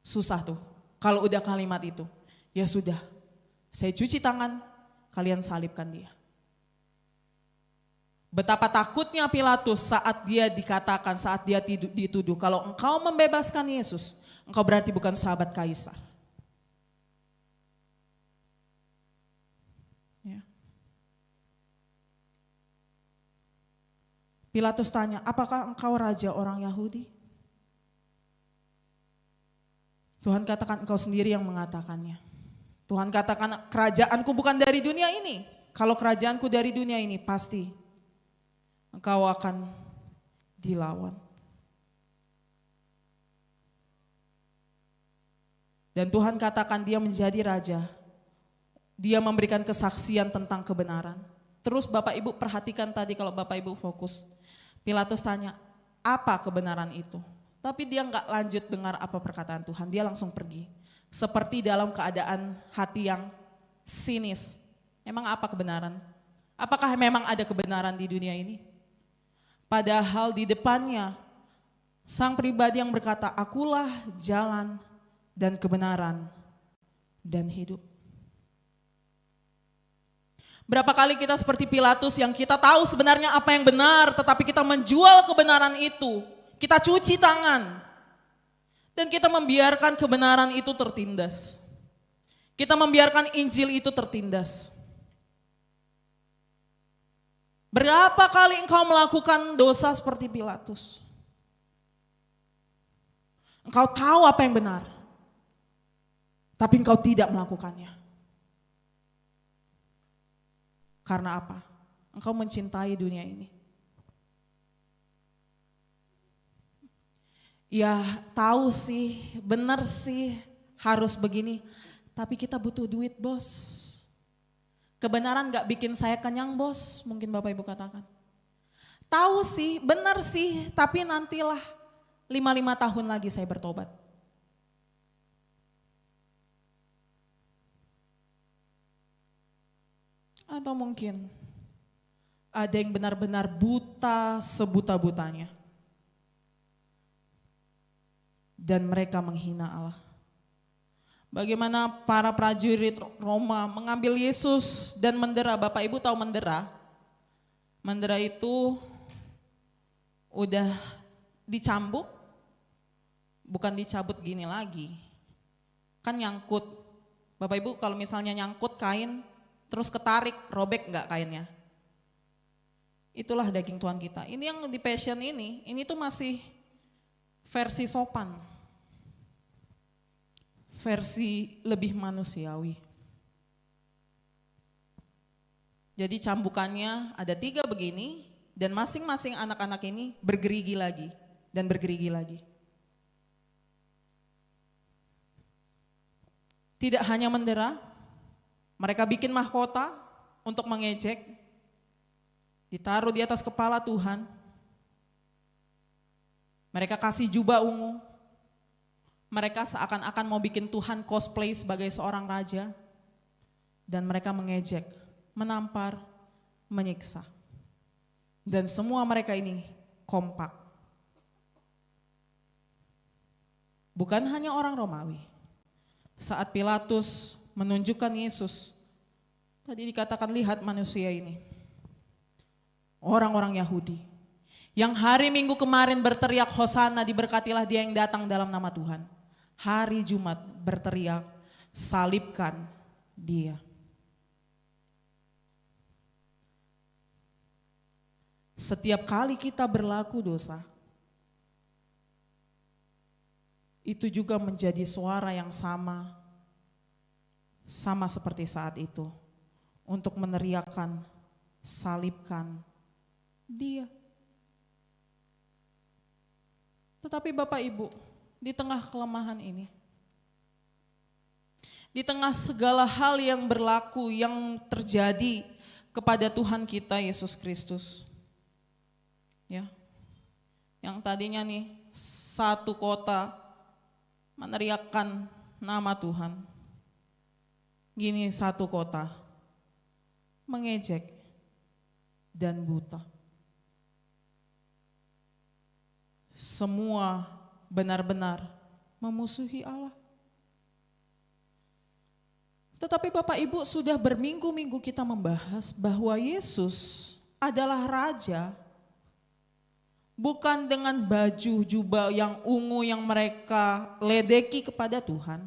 Susah tuh, kalau udah kalimat itu. Ya sudah, saya cuci tangan, kalian salibkan dia. Betapa takutnya Pilatus saat dia dikatakan, saat dia dituduh, kalau engkau membebaskan Yesus, engkau berarti bukan sahabat kaisar. Ya. Pilatus tanya, apakah engkau raja orang Yahudi? Tuhan katakan, engkau sendiri yang mengatakannya. Tuhan katakan, kerajaanku bukan dari dunia ini. Kalau kerajaanku dari dunia ini, pasti engkau akan dilawan. Dan Tuhan katakan dia menjadi raja. Dia memberikan kesaksian tentang kebenaran. Terus Bapak Ibu perhatikan tadi kalau Bapak Ibu fokus. Pilatus tanya, apa kebenaran itu? Tapi dia enggak lanjut dengar apa perkataan Tuhan, dia langsung pergi. Seperti dalam keadaan hati yang sinis. Emang apa kebenaran? Apakah memang ada kebenaran di dunia ini? Padahal di depannya sang pribadi yang berkata, akulah jalan dan kebenaran dan hidup. Berapa kali kita seperti Pilatus yang kita tahu sebenarnya apa yang benar, tetapi kita menjual kebenaran itu. Kita cuci tangan dan kita membiarkan kebenaran itu tertindas. Kita membiarkan Injil itu tertindas. Berapa kali engkau melakukan dosa seperti Pilatus? Engkau tahu apa yang benar, tapi engkau tidak melakukannya. Karena apa? Engkau mencintai dunia ini. Ya tahu sih, benar sih harus begini, tapi kita butuh duit, bos. Kebenaran gak bikin saya kenyang, bos, mungkin Bapak Ibu katakan. Tahu sih, benar sih, tapi nantilah 5 tahun lagi saya bertobat. Atau mungkin ada yang benar-benar buta sebuta-butanya. Dan mereka menghina Allah. Bagaimana para prajurit Roma mengambil Yesus dan mendera. Bapak Ibu tahu mendera? Mendera itu udah dicambuk, bukan dicabut gini lagi. Kan nyangkut. Bapak Ibu kalau misalnya nyangkut kain, terus ketarik, robek enggak kainnya? Itulah daging Tuhan kita. Ini yang di Passion ini tuh masih versi sopan. Versi lebih manusiawi. Jadi cambukannya ada 3 begini, dan masing-masing anak-anak ini bergerigi lagi, dan bergerigi lagi. Tidak hanya mendera, mereka bikin mahkota untuk mengejek, ditaruh di atas kepala Tuhan. Mereka kasih jubah ungu. Mereka seakan-akan mau bikin Tuhan cosplay sebagai seorang raja. Dan mereka mengejek, menampar, menyiksa. Dan semua mereka ini kompak. Bukan hanya orang Romawi. Saat Pilatus menunjukkan Yesus, tadi dikatakan lihat manusia ini. Orang-orang Yahudi yang hari Minggu kemarin berteriak Hosana, diberkatilah dia yang datang dalam nama Tuhan. Hari Jumat berteriak salibkan dia. Setiap kali kita berlaku dosa, itu juga menjadi suara yang sama seperti saat itu, untuk meneriakkan salibkan dia. Tetapi Bapak Ibu, di tengah kelemahan ini, di tengah segala hal yang berlaku, yang terjadi kepada Tuhan kita Yesus Kristus, ya, yang tadinya nih satu kota meneriakkan nama Tuhan, gini satu kota mengejek dan buta. Semua benar-benar memusuhi Allah. Tetapi Bapak Ibu, sudah berminggu-minggu kita membahas bahwa Yesus adalah Raja, bukan dengan baju jubah yang ungu yang mereka ledeki kepada Tuhan.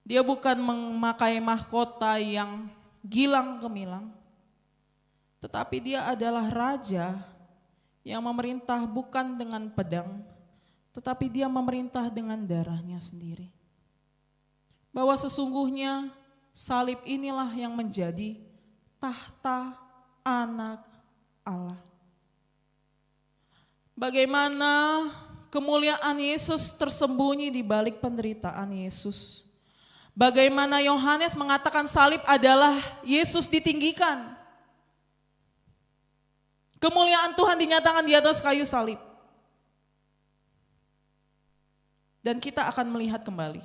Dia bukan memakai mahkota yang gilang gemilang, tetapi dia adalah Raja yang memerintah bukan dengan pedang, tetapi dia memerintah dengan darahnya sendiri. Bahwa sesungguhnya salib inilah yang menjadi tahta anak Allah. Bagaimana kemuliaan Yesus tersembunyi di balik penderitaan Yesus. Bagaimana Yohanes mengatakan salib adalah Yesus ditinggikan. Kemuliaan Tuhan dinyatakan di atas kayu salib. Dan kita akan melihat kembali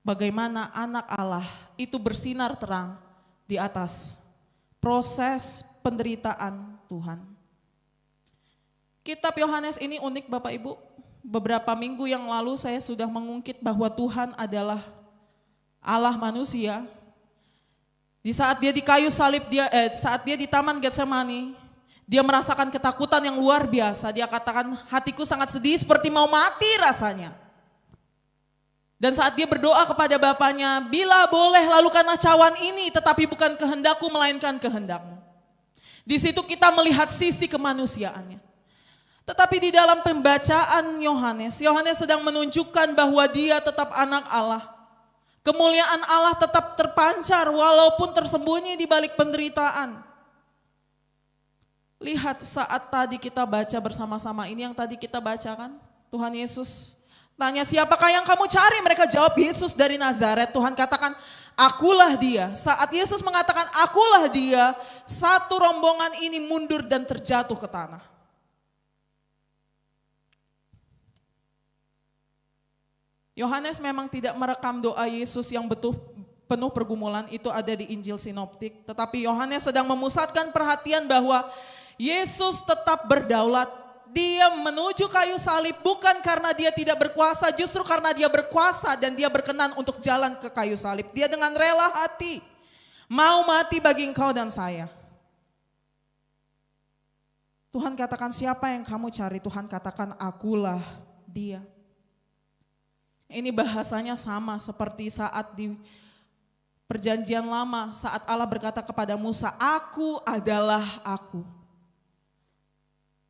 bagaimana anak Allah itu bersinar terang di atas proses penderitaan Tuhan. Kitab Yohanes ini unik Bapak Ibu. Beberapa minggu yang lalu saya sudah mengungkit bahwa Tuhan adalah Allah manusia. Di saat dia di kayu salib, saat dia di Taman Getsemani, dia merasakan ketakutan yang luar biasa. Dia katakan, hatiku sangat sedih seperti mau mati rasanya. Dan saat dia berdoa kepada Bapaknya, bila boleh lalukanlah cawan ini, tetapi bukan kehendakku melainkan kehendakmu. Di situ kita melihat sisi kemanusiaannya. Tetapi di dalam pembacaan Yohanes sedang menunjukkan bahwa dia tetap anak Allah. Kemuliaan Allah tetap terpancar walaupun tersembunyi di balik penderitaan. Lihat saat tadi kita baca bersama-sama, ini yang tadi kita bacakan, Tuhan Yesus Tanya, siapakah yang kamu cari? Mereka jawab, Yesus dari Nazaret. Tuhan katakan, akulah dia. Saat Yesus mengatakan, akulah dia, satu rombongan ini mundur dan terjatuh ke tanah. Yohanes memang tidak merekam doa Yesus yang penuh pergumulan, itu ada di Injil Sinoptik. Tetapi Yohanes sedang memusatkan perhatian bahwa Yesus tetap berdaulat. Dia menuju kayu salib bukan karena dia tidak berkuasa, justru karena dia berkuasa dan dia berkenan untuk jalan ke kayu salib. Dia dengan rela hati mau mati bagi engkau dan saya. Tuhan katakan, siapa yang kamu cari? Tuhan katakan, akulah dia. Ini bahasanya sama seperti saat di Perjanjian Lama, saat Allah berkata kepada Musa, aku adalah aku.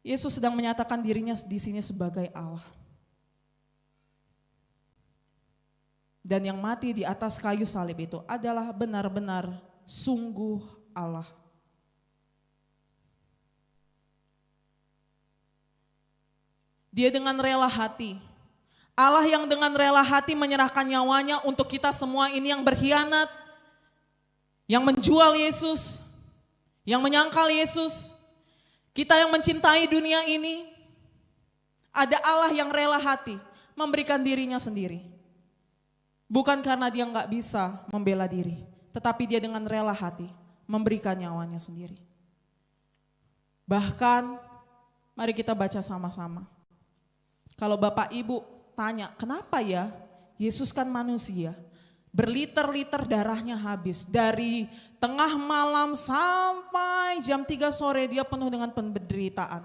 Yesus sedang menyatakan dirinya di sini sebagai Allah. Dan yang mati di atas kayu salib itu adalah benar-benar sungguh Allah. Dia dengan rela hati. Allah yang dengan rela hati menyerahkan nyawanya untuk kita semua ini yang berkhianat, yang menjual Yesus, yang menyangkal Yesus. Kita yang mencintai dunia ini, ada Allah yang rela hati memberikan dirinya sendiri. Bukan karena dia nggak bisa membela diri, tetapi dia dengan rela hati memberikan nyawanya sendiri. Bahkan, mari kita baca sama-sama. Kalau Bapak Ibu tanya, kenapa ya Yesus kan manusia, berliter-liter darahnya habis. Dari tengah malam sampai jam 3 sore dia penuh dengan penderitaan.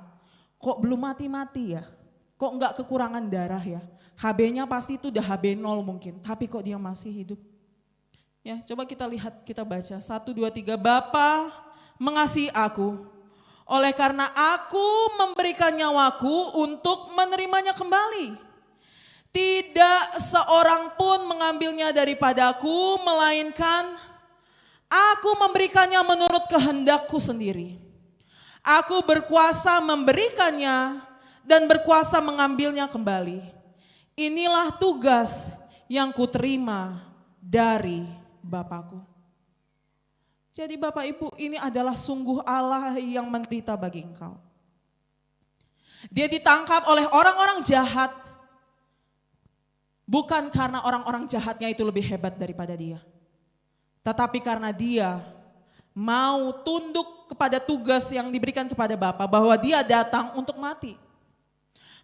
Kok belum mati-mati ya? Kok enggak kekurangan darah ya? HB-nya pasti itu udah HB0 mungkin, tapi kok dia masih hidup? Ya, coba kita lihat, kita baca. 1, 2, 3. Bapa mengasihi aku, oleh karena aku memberikan nyawaku untuk menerimanya kembali. Tidak seorang pun mengambilnya daripadaku, melainkan aku memberikannya menurut kehendakku sendiri. Aku berkuasa memberikannya dan berkuasa mengambilnya kembali. Inilah tugas yang kuterima dari Bapakku. Jadi Bapak Ibu, ini adalah sungguh Allah yang menderita bagi engkau. Dia ditangkap oleh orang-orang jahat, bukan karena orang-orang jahatnya itu lebih hebat daripada dia. Tetapi karena dia mau tunduk kepada tugas yang diberikan kepada Bapa, bahwa dia datang untuk mati.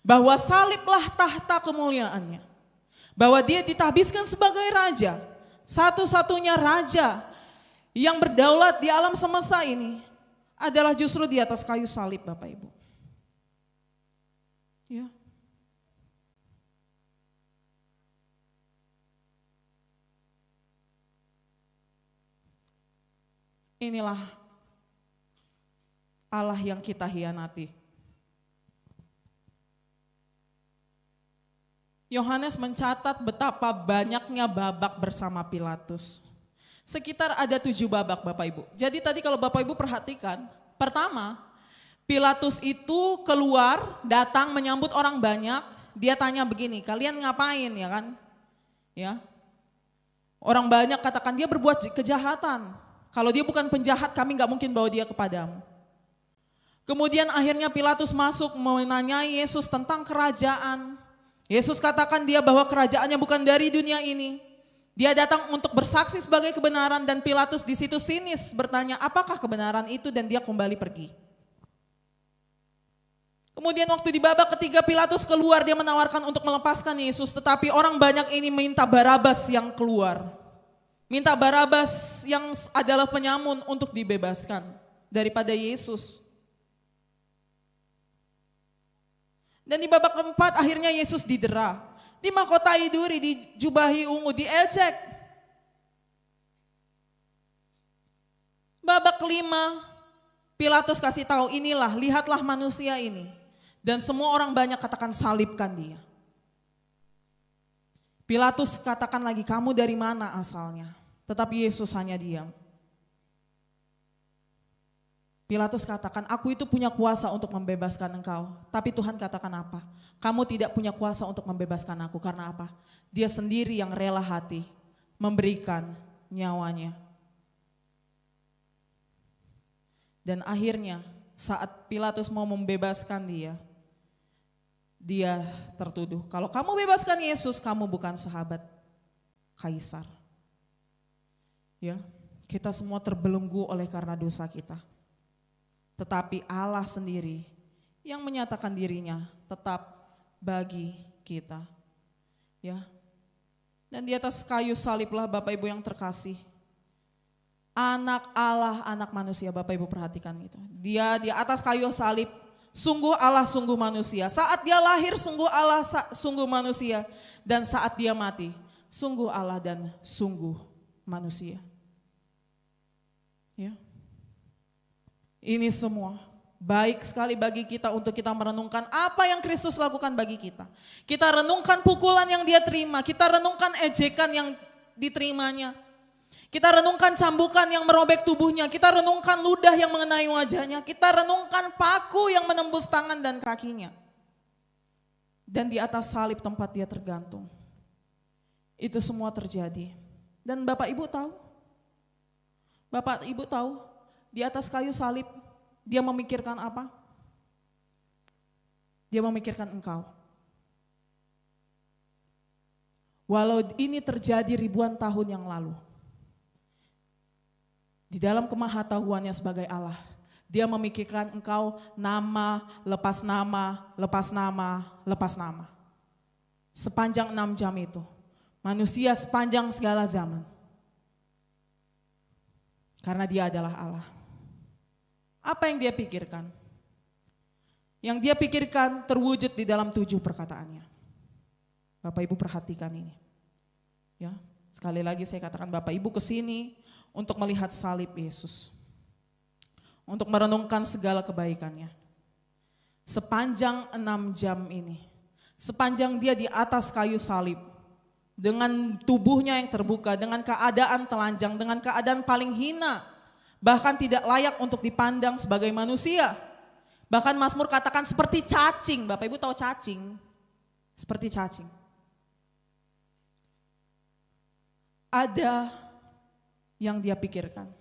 Bahwa saliblah tahta kemuliaannya. Bahwa dia ditahbiskan sebagai raja. Satu-satunya raja yang berdaulat di alam semesta ini adalah justru di atas kayu salib, Bapak Ibu. Ya. Inilah Allah yang kita hianati. Yohanes mencatat betapa banyaknya babak bersama Pilatus. Sekitar ada 7 babak Bapak Ibu. Jadi tadi kalau Bapak Ibu perhatikan, pertama Pilatus itu keluar, datang menyambut orang banyak. Dia tanya begini, kalian ngapain ya kan? Ya. Orang banyak katakan dia berbuat kejahatan. Kalau dia bukan penjahat, kami nggak mungkin bawa dia kepadamu. Kemudian akhirnya Pilatus masuk menanyai Yesus tentang kerajaan. Yesus katakan dia bahwa kerajaannya bukan dari dunia ini. Dia datang untuk bersaksi sebagai kebenaran dan Pilatus di situ sinis bertanya apakah kebenaran itu dan dia kembali pergi. Kemudian waktu di babak ketiga Pilatus keluar, dia menawarkan untuk melepaskan Yesus, tetapi orang banyak ini minta Barabas yang keluar. Minta Barabas yang adalah penyamun untuk dibebaskan daripada Yesus. Dan di babak keempat akhirnya Yesus didera, dimahkotai duri, dijubahi ungu, diejek. Babak kelima Pilatus kasih tahu, inilah, lihatlah manusia ini. Dan semua orang banyak katakan salibkan dia. Pilatus katakan lagi, kamu dari mana asalnya? Tetapi Yesus hanya diam. Pilatus katakan, aku itu punya kuasa untuk membebaskan engkau. Tapi Tuhan katakan apa? Kamu tidak punya kuasa untuk membebaskan aku. Karena apa? Dia sendiri yang rela hati memberikan nyawanya. Dan akhirnya saat Pilatus mau membebaskan dia tertuduh. Kalau kamu bebaskan Yesus, kamu bukan sahabat Kaisar. Ya, kita semua terbelenggu oleh karena dosa kita. Tetapi Allah sendiri yang menyatakan dirinya tetap bagi kita. Ya. Dan di atas kayu saliblah Bapak Ibu yang terkasih. Anak Allah, anak manusia, Bapak Ibu perhatikan itu. Dia di atas kayu salib, sungguh Allah, sungguh manusia. Saat dia lahir, sungguh Allah, sungguh manusia. Dan saat dia mati, sungguh Allah dan sungguh manusia. Ya. Ini semua baik sekali bagi kita untuk kita merenungkan apa yang Kristus lakukan bagi kita. Kita renungkan pukulan yang dia terima, kita renungkan ejekan yang diterimanya. Kita renungkan cambukan yang merobek tubuhnya, kita renungkan ludah yang mengenai wajahnya, kita renungkan paku yang menembus tangan dan kakinya. Dan di atas salib tempat dia tergantung. Itu semua terjadi. Dan Bapak Ibu tahu, di atas kayu salib dia memikirkan apa? Dia memikirkan engkau. Walau ini terjadi ribuan tahun yang lalu, di dalam kemahatauannya sebagai Allah, dia memikirkan engkau nama, lepas nama, lepas nama, lepas nama. Sepanjang 6 jam itu, manusia sepanjang segala zaman. Karena dia adalah Allah. Apa yang dia pikirkan? Yang dia pikirkan terwujud di dalam 7 perkataannya. Bapak Ibu perhatikan ini. Ya, sekali lagi saya katakan Bapak Ibu kesini untuk melihat salib Yesus. Untuk merenungkan segala kebaikannya. Sepanjang 6 jam ini. Sepanjang dia di atas kayu salib. Dengan tubuhnya yang terbuka, dengan keadaan telanjang, dengan keadaan paling hina. Bahkan tidak layak untuk dipandang sebagai manusia. Bahkan Mazmur katakan seperti cacing. Bapak Ibu tahu cacing? Seperti cacing. Ada yang dia pikirkan.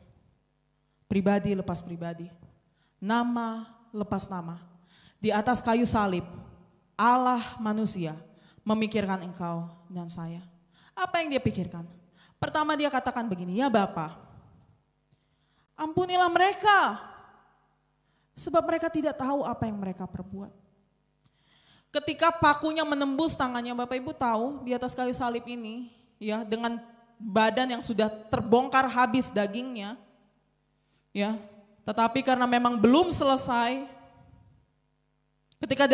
Pribadi lepas pribadi. Nama lepas nama. Di atas kayu salib, Allah manusia memikirkan engkau dan saya. Apa yang dia pikirkan? Pertama dia katakan begini, ya Bapa, ampunilah mereka, sebab mereka tidak tahu apa yang mereka perbuat. Ketika pakunya menembus tangannya, Bapak Ibu tahu di atas kayu salib ini, ya, dengan badan yang sudah terbongkar habis dagingnya, ya, tetapi karena memang belum selesai, ketika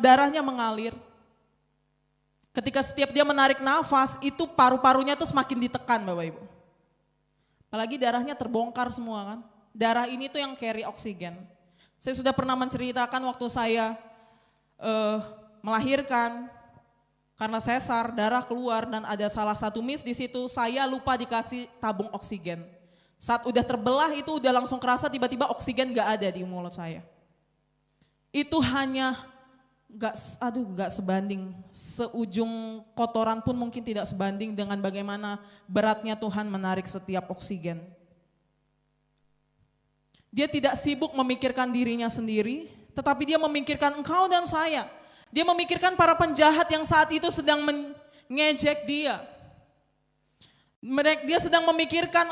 darahnya mengalir, ketika setiap dia menarik nafas, itu paru-parunya tuh semakin ditekan Bapak Ibu. Apalagi darahnya terbongkar semua kan. Darah ini tuh yang carry oksigen. Saya sudah pernah menceritakan waktu saya melahirkan, karena sesar, darah keluar dan ada salah satu miss di situ, saya lupa dikasih tabung oksigen. Saat udah terbelah itu udah langsung kerasa tiba-tiba oksigen gak ada di mulut saya. Itu hanya gak sebanding, seujung kotoran pun mungkin tidak sebanding dengan bagaimana beratnya Tuhan menarik setiap oksigen. Dia tidak sibuk memikirkan dirinya sendiri, tetapi dia memikirkan engkau dan saya. Dia memikirkan para penjahat yang saat itu sedang mengejek dia. Dia sedang memikirkan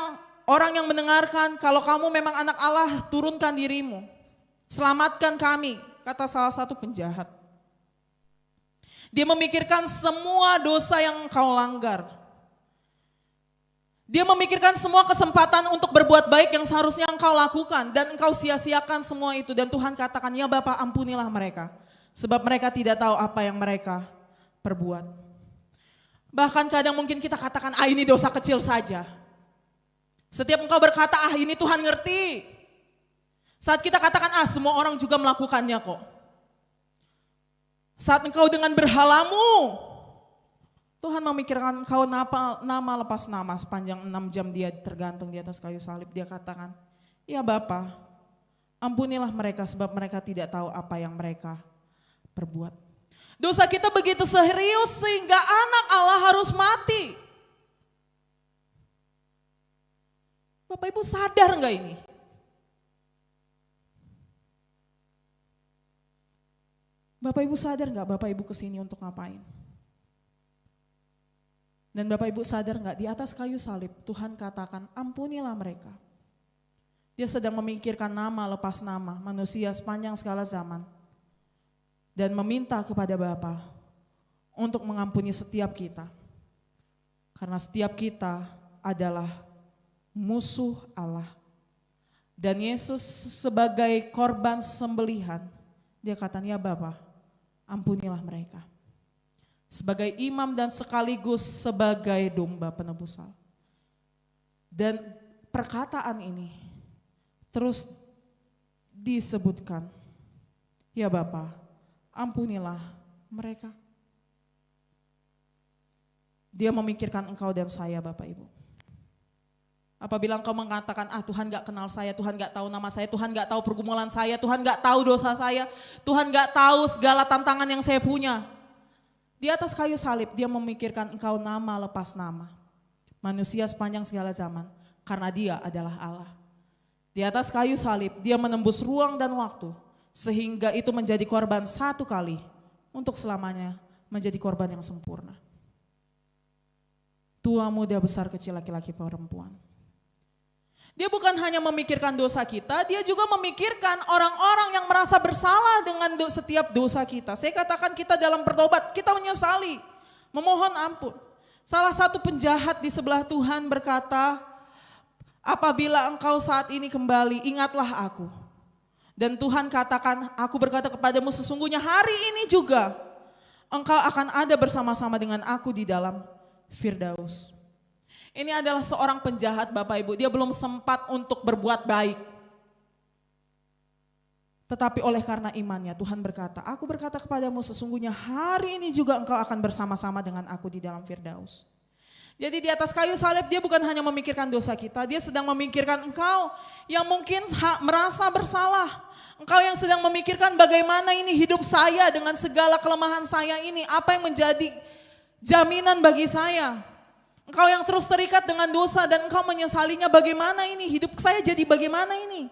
orang yang mendengarkan, kalau kamu memang anak Allah, turunkan dirimu, selamatkan kami, kata salah satu penjahat. Dia memikirkan semua dosa yang kau langgar. Dia memikirkan semua kesempatan untuk berbuat baik yang seharusnya engkau lakukan. Dan engkau sia-siakan semua itu. Dan Tuhan katakan, ya Bapa, ampunilah mereka. Sebab mereka tidak tahu apa yang mereka perbuat. Bahkan kadang mungkin kita katakan, ini dosa kecil saja. Setiap engkau berkata, ini Tuhan ngerti. Saat kita katakan, semua orang juga melakukannya kok. Saat engkau dengan berhalamu, Tuhan memikirkan engkau nama lepas nama. Sepanjang 6 jam dia tergantung di atas kayu salib. Dia katakan, ya Bapa, Ampunilah mereka sebab mereka tidak tahu apa yang mereka perbuat. Dosa kita begitu serius sehingga anak Allah harus mati. Bapak Ibu sadar enggak ini? Bapak Ibu sadar enggak Bapak Ibu kesini untuk ngapain? Dan Bapak Ibu sadar enggak di atas kayu salib Tuhan katakan ampunilah mereka. Dia sedang memikirkan nama lepas nama manusia sepanjang segala zaman. Dan meminta kepada Bapa untuk mengampuni setiap kita. Karena setiap kita adalah musuh Allah. Dan Yesus sebagai korban sembelihan, dia katanya Bapa, ampunilah mereka. Sebagai imam dan sekaligus sebagai domba penebus salah. Dan perkataan ini terus disebutkan, ya Bapa, ampunilah mereka. Dia memikirkan engkau dan saya Bapak Ibu. Apabila engkau mengatakan, Tuhan gak kenal saya, Tuhan gak tahu nama saya, Tuhan gak tahu pergumulan saya, Tuhan gak tahu dosa saya, Tuhan gak tahu segala tantangan yang saya punya. Di atas kayu salib dia memikirkan engkau nama lepas nama. Manusia sepanjang segala zaman, karena dia adalah Allah. Di atas kayu salib dia menembus ruang dan waktu, sehingga itu menjadi korban satu kali, untuk selamanya menjadi korban yang sempurna. Tua, muda, besar, kecil, laki-laki, perempuan. Dia bukan hanya memikirkan dosa kita, dia juga memikirkan orang-orang yang merasa bersalah dengan setiap dosa kita. Saya katakan kita dalam bertobat, kita menyesali, memohon ampun. Salah satu penjahat di sebelah Tuhan berkata, apabila engkau saat ini kembali, ingatlah aku. Dan Tuhan katakan, aku berkata kepadamu sesungguhnya hari ini juga engkau akan ada bersama-sama dengan aku di dalam Firdaus. Ini adalah seorang penjahat Bapak Ibu, dia belum sempat untuk berbuat baik. Tetapi oleh karena imannya Tuhan berkata, aku berkata kepadamu sesungguhnya hari ini juga engkau akan bersama-sama dengan aku di dalam Firdaus. Jadi di atas kayu salib dia bukan hanya memikirkan dosa kita, dia sedang memikirkan engkau yang mungkin merasa bersalah. Engkau yang sedang memikirkan bagaimana ini hidup saya dengan segala kelemahan saya ini, apa yang menjadi jaminan bagi saya. Engkau yang terus terikat dengan dosa dan engkau menyesalinya, bagaimana ini hidup saya jadi bagaimana ini.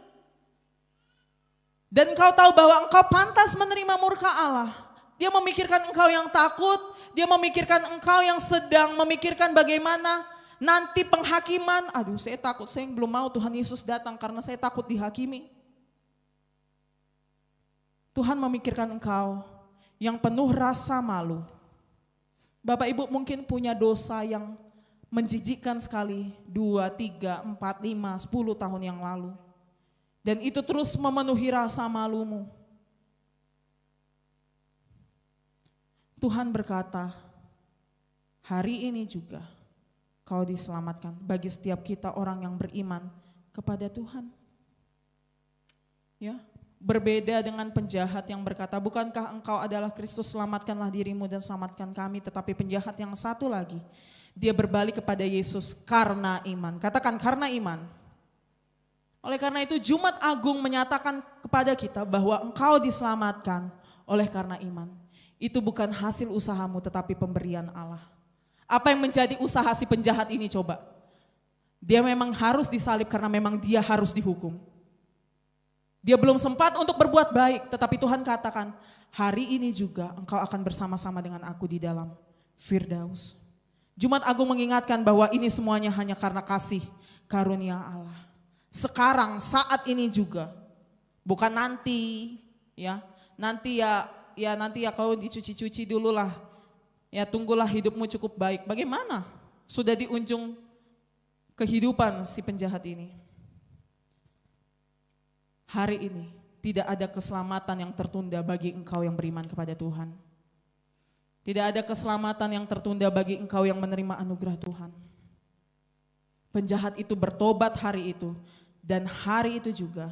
Dan engkau tahu bahwa engkau pantas menerima murka Allah. Dia memikirkan engkau yang takut, dia memikirkan engkau yang sedang memikirkan bagaimana nanti penghakiman. Aduh saya takut, saya belum mau Tuhan Yesus datang karena saya takut dihakimi. Tuhan memikirkan engkau yang penuh rasa malu. Bapak Ibu mungkin punya dosa yang menjijikkan sekali 2, 3, 4, 5, 10 tahun yang lalu. Dan itu terus memenuhi rasa malumu. Tuhan berkata, hari ini juga kau diselamatkan bagi setiap kita orang yang beriman kepada Tuhan. Ya, berbeda dengan penjahat yang berkata, bukankah engkau adalah Kristus, selamatkanlah dirimu dan selamatkan kami. Tetapi penjahat yang satu lagi, dia berbalik kepada Yesus karena iman. Katakan karena iman. Oleh karena itu Jumat Agung menyatakan kepada kita bahwa engkau diselamatkan oleh karena iman. Itu bukan hasil usahamu tetapi pemberian Allah. Apa yang menjadi usaha si penjahat ini coba? Dia memang harus disalib karena memang dia harus dihukum. Dia belum sempat untuk berbuat baik, tetapi Tuhan katakan, hari ini juga engkau akan bersama-sama dengan aku di dalam Firdaus. Jumat Agung mengingatkan bahwa ini semuanya hanya karena kasih karunia Allah. Sekarang, saat ini juga, bukan nanti, ya. Nanti ya kau dicuci-cuci dulu lah. Ya tunggulah hidupmu cukup baik. Bagaimana? Sudah di ujung kehidupan si penjahat ini. Hari ini tidak ada keselamatan yang tertunda bagi engkau yang beriman kepada Tuhan. Tidak ada keselamatan yang tertunda bagi engkau yang menerima anugerah Tuhan. Penjahat itu bertobat hari itu dan hari itu juga.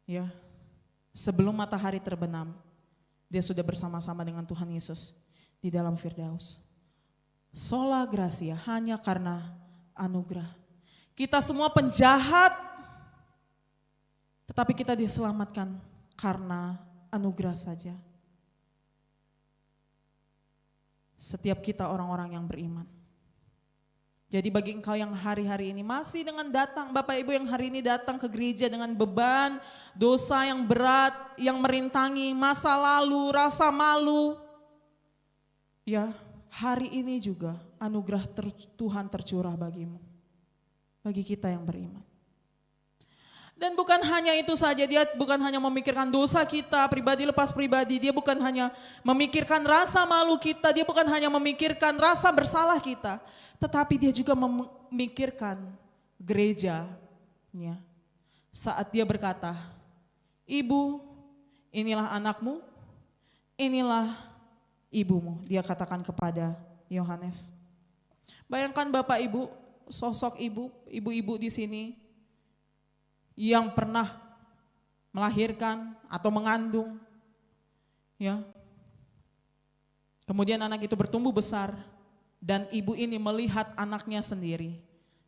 Ya. Sebelum matahari terbenam, dia sudah bersama-sama dengan Tuhan Yesus di dalam Firdaus. Sola Gracia, hanya karena anugerah. Kita semua penjahat Tetapi kita diselamatkan karena anugerah saja. Setiap kita orang-orang yang beriman. Jadi bagi engkau yang hari-hari ini masih dengan datang, Bapak Ibu yang hari ini datang ke gereja dengan beban, dosa yang berat, yang merintangi masa lalu, rasa malu. Ya, hari ini juga anugerah Tuhan tercurah bagimu. Bagi kita yang beriman. Dan bukan hanya itu saja, dia bukan hanya memikirkan dosa kita pribadi lepas pribadi, dia bukan hanya memikirkan rasa malu kita, dia bukan hanya memikirkan rasa bersalah kita, tetapi dia juga memikirkan gerejanya. Saat dia berkata, "Ibu, inilah anakmu, inilah ibumu," dia katakan kepada Yohanes. Bayangkan Bapak Ibu, sosok ibu-ibu di sini yang pernah melahirkan atau mengandung, ya. Kemudian anak itu bertumbuh besar dan ibu ini melihat anaknya sendiri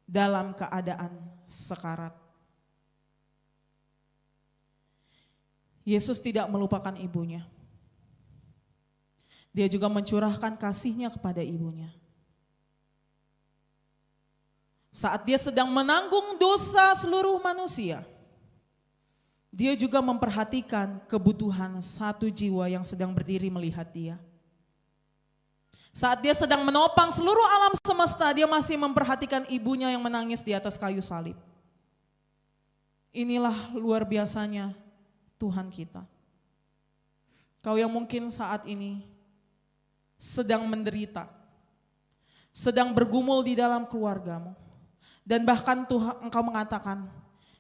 dalam keadaan sekarat. Yesus tidak melupakan ibunya. Dia juga mencurahkan kasihnya kepada ibunya. Saat dia sedang menanggung dosa seluruh manusia, dia juga memperhatikan kebutuhan satu jiwa yang sedang berdiri melihat dia. Saat dia sedang menopang seluruh alam semesta, dia masih memperhatikan ibunya yang menangis di atas kayu salib. Inilah luar biasanya Tuhan kita. Kau yang mungkin saat ini sedang menderita, sedang bergumul di dalam keluargamu. Dan bahkan Tuhan, engkau mengatakan,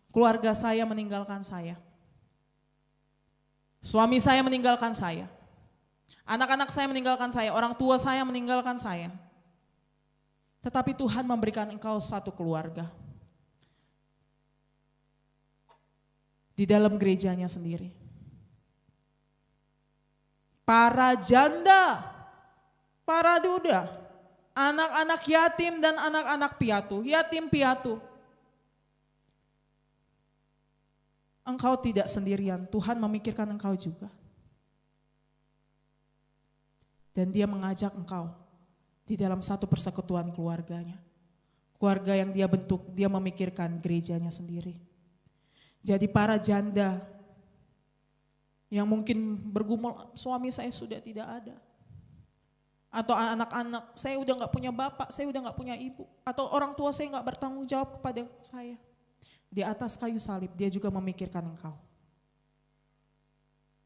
keluarga saya meninggalkan saya. Suami saya meninggalkan saya. Anak-anak saya meninggalkan saya, orang tua saya meninggalkan saya. Tetapi Tuhan memberikan engkau satu keluarga. Di dalam gerejanya sendiri. Para janda, para duda, anak-anak yatim dan anak-anak piatu, yatim piatu. Engkau tidak sendirian, Tuhan memikirkan engkau juga. Dan dia mengajak engkau di dalam satu persekutuan keluarganya. Keluarga yang dia bentuk, dia memikirkan gerejanya sendiri. Jadi para janda yang mungkin bergumul, suami saya sudah tidak ada. Atau anak-anak, saya udah gak punya bapak, saya udah gak punya ibu. Atau orang tua saya gak bertanggung jawab kepada saya. Di atas kayu salib, dia juga memikirkan engkau.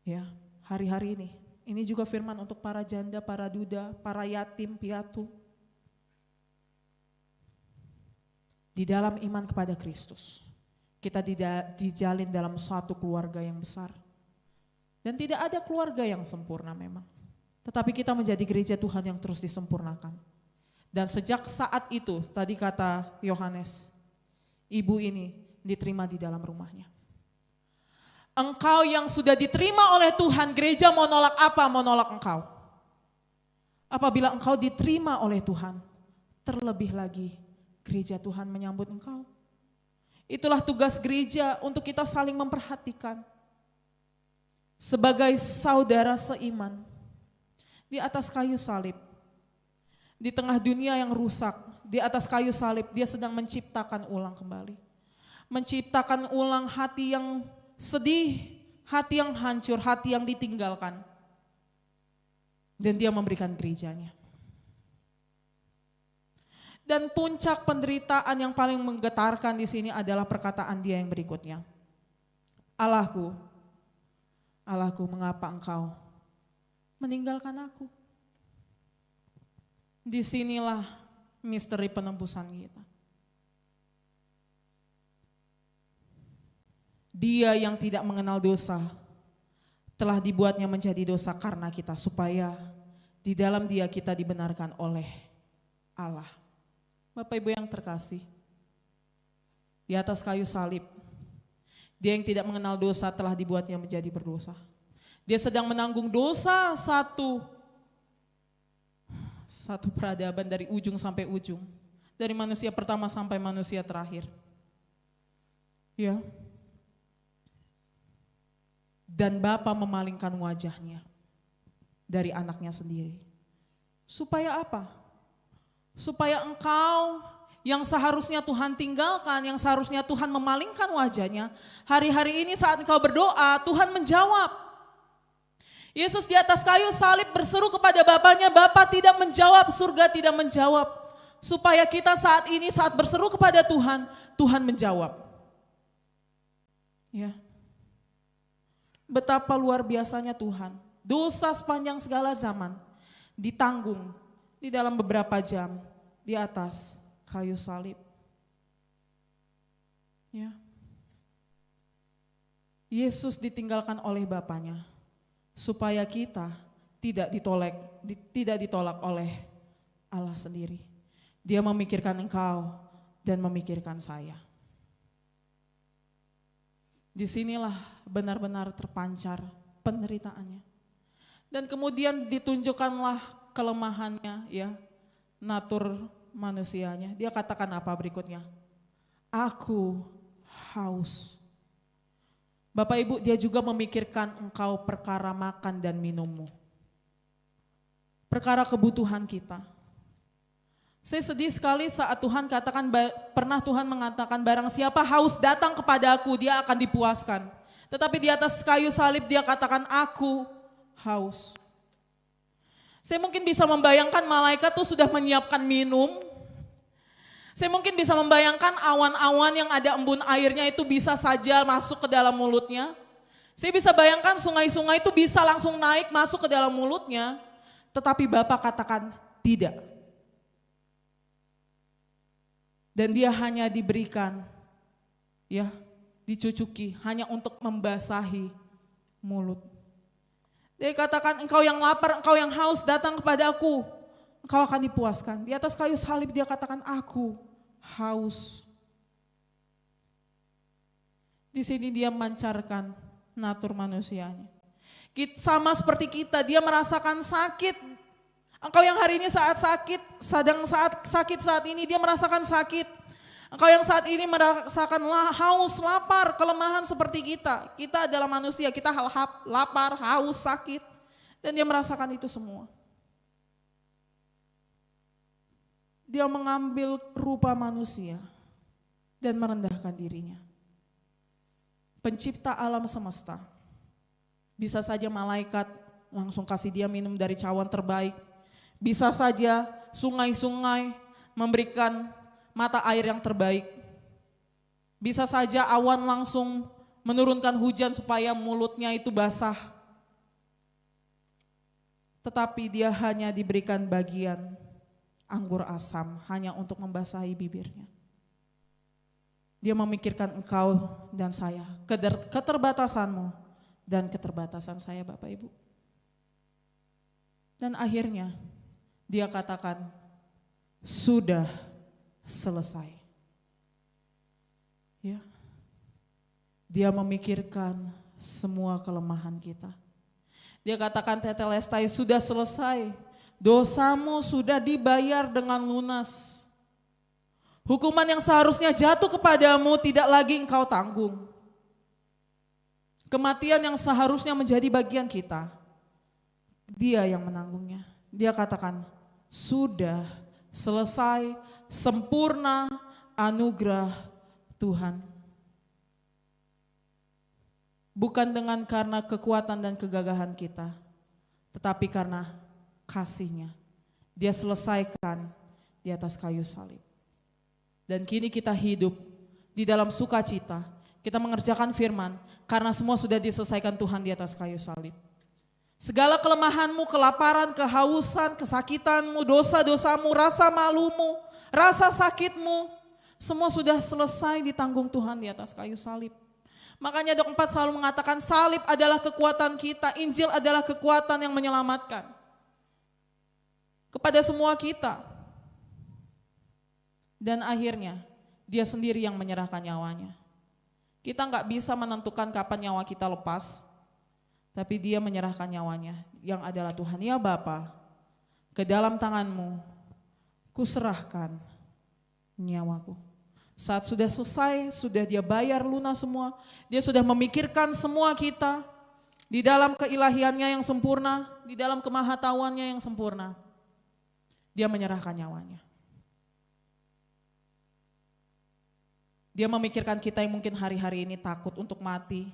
Ya, hari-hari ini juga firman untuk para janda, para duda, para yatim, piatu. Di dalam iman kepada Kristus, kita dijalin dalam suatu keluarga yang besar. Dan tidak ada keluarga yang sempurna memang. Tetapi kita menjadi gereja Tuhan yang terus disempurnakan. Dan sejak saat itu, tadi kata Yohanes, ibu ini diterima di dalam rumahnya. Engkau yang sudah diterima oleh Tuhan, gereja mau nolak apa? Mau nolak engkau. Apabila engkau diterima oleh Tuhan, terlebih lagi gereja Tuhan menyambut engkau. Itulah tugas gereja untuk kita saling memperhatikan. Sebagai saudara seiman, di atas kayu salib, di tengah dunia yang rusak, di atas kayu salib dia sedang menciptakan ulang kembali. Menciptakan ulang hati yang sedih, hati yang hancur, hati yang ditinggalkan. Dan dia memberikan gerejanya. Dan puncak penderitaan yang paling menggetarkan di sini adalah perkataan dia yang berikutnya. Allahku, Allahku, mengapa engkau meninggalkan aku? Disinilah misteri penebusan kita. Dia yang tidak mengenal dosa telah dibuatnya menjadi dosa karena kita, supaya di dalam dia kita dibenarkan oleh Allah. Bapak Ibu yang terkasih, di atas kayu salib, dia yang tidak mengenal dosa telah dibuatnya menjadi berdosa. Dia sedang menanggung dosa satu peradaban dari ujung sampai ujung. Dari manusia pertama sampai manusia terakhir. Ya. Dan Bapa memalingkan wajahnya dari anaknya sendiri. Supaya apa? Supaya engkau yang seharusnya Tuhan tinggalkan, yang seharusnya Tuhan memalingkan wajahnya, hari-hari ini saat engkau berdoa, Tuhan menjawab. Yesus di atas kayu salib berseru kepada Bapaknya, Bapa tidak menjawab, surga tidak menjawab. Supaya kita saat ini saat berseru kepada Tuhan, Tuhan menjawab. Ya. Betapa luar biasanya Tuhan. Dosa sepanjang segala zaman ditanggung di dalam beberapa jam di atas kayu salib. Ya. Yesus ditinggalkan oleh Bapaknya supaya kita tidak ditolak oleh Allah sendiri. Dia memikirkan engkau dan memikirkan saya. Disinilah benar-benar terpancar penderitaannya. Dan kemudian ditunjukkanlah kelemahannya, ya, natur manusianya. Dia katakan apa berikutnya? Aku haus. Bapak Ibu, dia juga memikirkan engkau perkara makan dan minummu. Perkara kebutuhan kita. Saya sedih sekali saat Tuhan katakan, pernah Tuhan mengatakan barang siapa haus datang kepada aku, dia akan dipuaskan. Tetapi di atas kayu salib dia katakan aku haus. Saya mungkin bisa membayangkan malaikat tuh sudah menyiapkan minum. Saya mungkin bisa membayangkan awan-awan yang ada embun airnya itu bisa saja masuk ke dalam mulutnya. Saya bisa bayangkan sungai-sungai itu bisa langsung naik masuk ke dalam mulutnya. Tetapi Bapa katakan tidak. Dan dia hanya diberikan, ya, dicucuki hanya untuk membasahi mulut. Dia katakan engkau yang lapar, engkau yang haus datang kepada aku, engkau akan dipuaskan. Di atas kayu salib dia katakan aku haus. Di sini dia memancarkan natur manusianya. Sama seperti kita, dia merasakan sakit. Engkau yang hari ini saat sakit saat ini, dia merasakan sakit. Engkau yang saat ini merasakan haus, lapar, kelemahan seperti kita. Kita adalah manusia, kita lapar, haus, sakit. Dan dia merasakan itu semua. Dia mengambil rupa manusia dan merendahkan dirinya. Pencipta alam semesta. Bisa saja malaikat langsung kasih dia minum dari cawan terbaik. Bisa saja sungai-sungai memberikan mata air yang terbaik. Bisa saja awan langsung menurunkan hujan supaya mulutnya itu basah. Tetapi dia hanya diberikan bagian anggur asam hanya untuk membasahi bibirnya. Dia memikirkan engkau dan saya, keterbatasanmu dan keterbatasan saya Bapak Ibu. Dan akhirnya dia katakan, sudah selesai. Ya. Dia memikirkan semua kelemahan kita. Dia katakan tetelestai, sudah selesai. Dosamu sudah dibayar dengan lunas. Hukuman yang seharusnya jatuh kepadamu tidak lagi engkau tanggung. Kematian yang seharusnya menjadi bagian kita, dia yang menanggungnya. Dia katakan, sudah selesai, sempurna anugerah Tuhan. Bukan dengan karena kekuatan dan kegagahan kita, tetapi karena kasih-Nya. Dia selesaikan di atas kayu salib. Dan kini kita hidup di dalam sukacita, kita mengerjakan firman, karena semua sudah diselesaikan Tuhan di atas kayu salib. Segala kelemahanmu, kelaparan, kehausan, kesakitanmu, dosa-dosamu, rasa malumu, rasa sakitmu, semua sudah selesai ditanggung Tuhan di atas kayu salib. Makanya Dok 4 selalu mengatakan salib adalah kekuatan kita, Injil adalah kekuatan yang menyelamatkan. Kepada semua kita. Dan akhirnya dia sendiri yang menyerahkan nyawanya. Kita nggak bisa menentukan kapan nyawa kita lepas. Tapi dia menyerahkan nyawanya yang adalah Tuhan. Ya Bapa, ke dalam tangan-Mu kuserahkan nyawaku. Saat sudah selesai, sudah dia bayar lunas semua. Dia sudah memikirkan semua kita. di dalam keilahiannya yang sempurna, di dalam kemahatauannya yang sempurna, dia menyerahkan nyawanya. Dia memikirkan kita yang mungkin hari-hari ini takut untuk mati.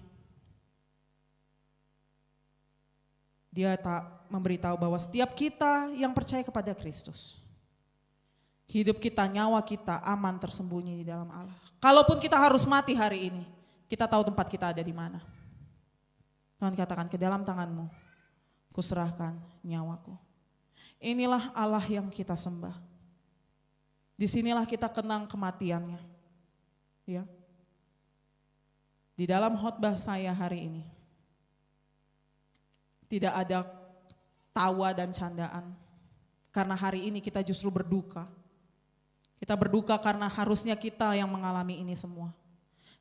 Dia tak memberitahu bahwa setiap kita yang percaya kepada Kristus, hidup kita, nyawa kita aman tersembunyi di dalam Allah. Kalaupun kita harus mati hari ini, kita tahu tempat kita ada di mana. Tuhan katakan, ke dalam tanganmu kuserahkan nyawaku. Inilah Allah yang kita sembah. Disinilah kita kenang kematiannya. Ya. Di dalam khotbah saya hari ini, tidak ada tawa dan candaan. Karena hari ini kita justru berduka. Kita berduka karena harusnya kita yang mengalami ini semua.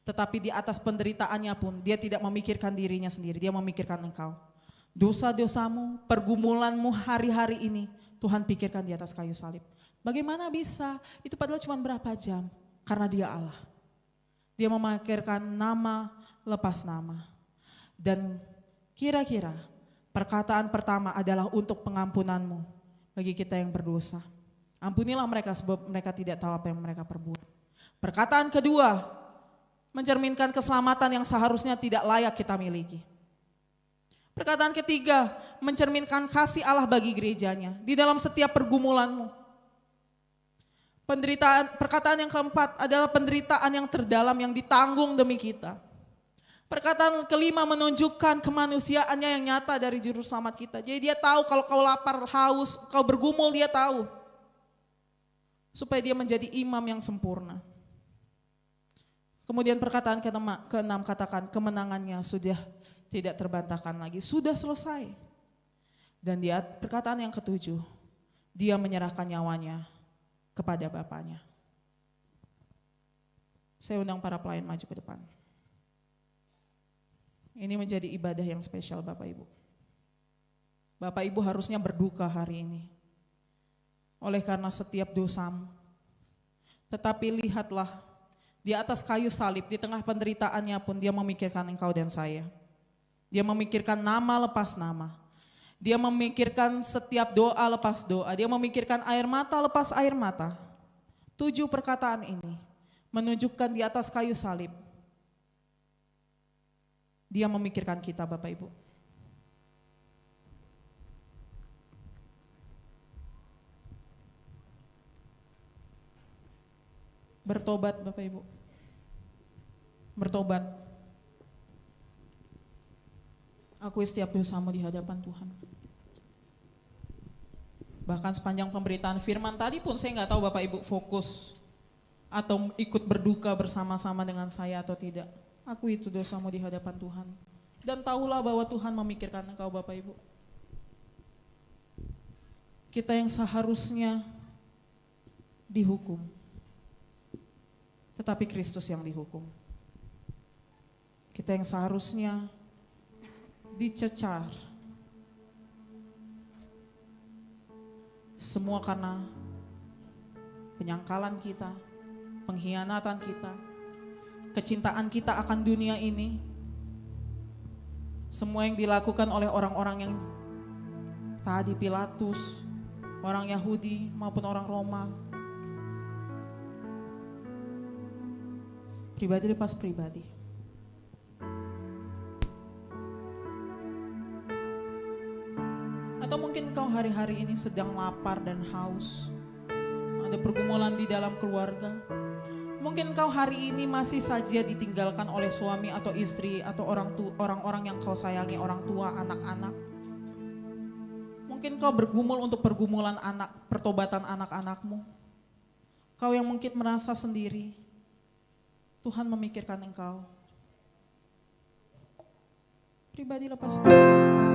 Tetapi di atas penderitaannya pun dia tidak memikirkan dirinya sendiri, dia memikirkan engkau. Dosa-dosamu, pergumulanmu hari-hari ini Tuhan pikirkan di atas kayu salib. Bagaimana bisa? Itu padahal cuma berapa jam? Karena dia Allah. Dia memikirkan nama lepas nama. Dan kira-kira perkataan pertama adalah untuk pengampunanmu bagi kita yang berdosa. Ampunilah mereka sebab mereka tidak tahu apa yang mereka perbuat. Perkataan kedua, mencerminkan keselamatan yang seharusnya tidak layak kita miliki. Perkataan ketiga, mencerminkan kasih Allah bagi gerejanya di dalam setiap pergumulanmu. Perkataan yang keempat adalah penderitaan yang terdalam yang ditanggung demi kita. Perkataan kelima menunjukkan kemanusiaannya yang nyata dari juru selamat kita. Jadi dia tahu kalau kau lapar, haus, kau bergumul, dia tahu. Supaya dia menjadi imam yang sempurna. Kemudian perkataan keenam katakan kemenangannya sudah tidak terbantahkan lagi, sudah selesai. Dan dia perkataan yang ketujuh, dia menyerahkan nyawanya kepada Bapaknya. Saya undang para pelayan maju ke depan. Ini menjadi ibadah yang spesial Bapak Ibu. Bapak Ibu harusnya berduka hari ini. Oleh karena setiap dosamu. Tetapi lihatlah, di atas kayu salib, di tengah penderitaannya pun dia memikirkan engkau dan saya. Dia memikirkan nama lepas nama. Dia memikirkan setiap doa lepas doa. Dia memikirkan air mata lepas air mata. 7 perkataan ini menunjukkan di atas kayu salib. Dia memikirkan kita Bapak Ibu. Bertobat Bapak Ibu. Bertobat. Akui setiap dosamu di hadapan Tuhan. Bahkan sepanjang pemberitaan firman tadi pun saya nggak tahu Bapak Ibu fokus atau ikut berduka bersama-sama dengan saya atau tidak. Akui itu dosamu di hadapan Tuhan. Dan tahulah bahwa Tuhan memikirkan engkau Bapak Ibu. Kita yang seharusnya dihukum. Tetapi Kristus yang dihukum. Kita yang seharusnya dicecar. Semua karena penyangkalan kita, pengkhianatan kita, kecintaan kita akan dunia ini. Semua yang dilakukan oleh orang-orang yang tadi Pilatus, orang Yahudi maupun orang Roma. Pribadi lepas pribadi. Atau mungkin kau hari-hari ini sedang lapar dan haus. Ada pergumulan di dalam keluarga. Mungkin kau hari ini masih saja ditinggalkan oleh suami atau istri atau orang-orang yang kau sayangi, orang tua, anak-anak. Mungkin kau bergumul untuk pergumulan anak, pertobatan anak-anakmu. Kau yang mungkin merasa sendiri. Tuhan memikirkan engkau. Pribadi lepas pribadi.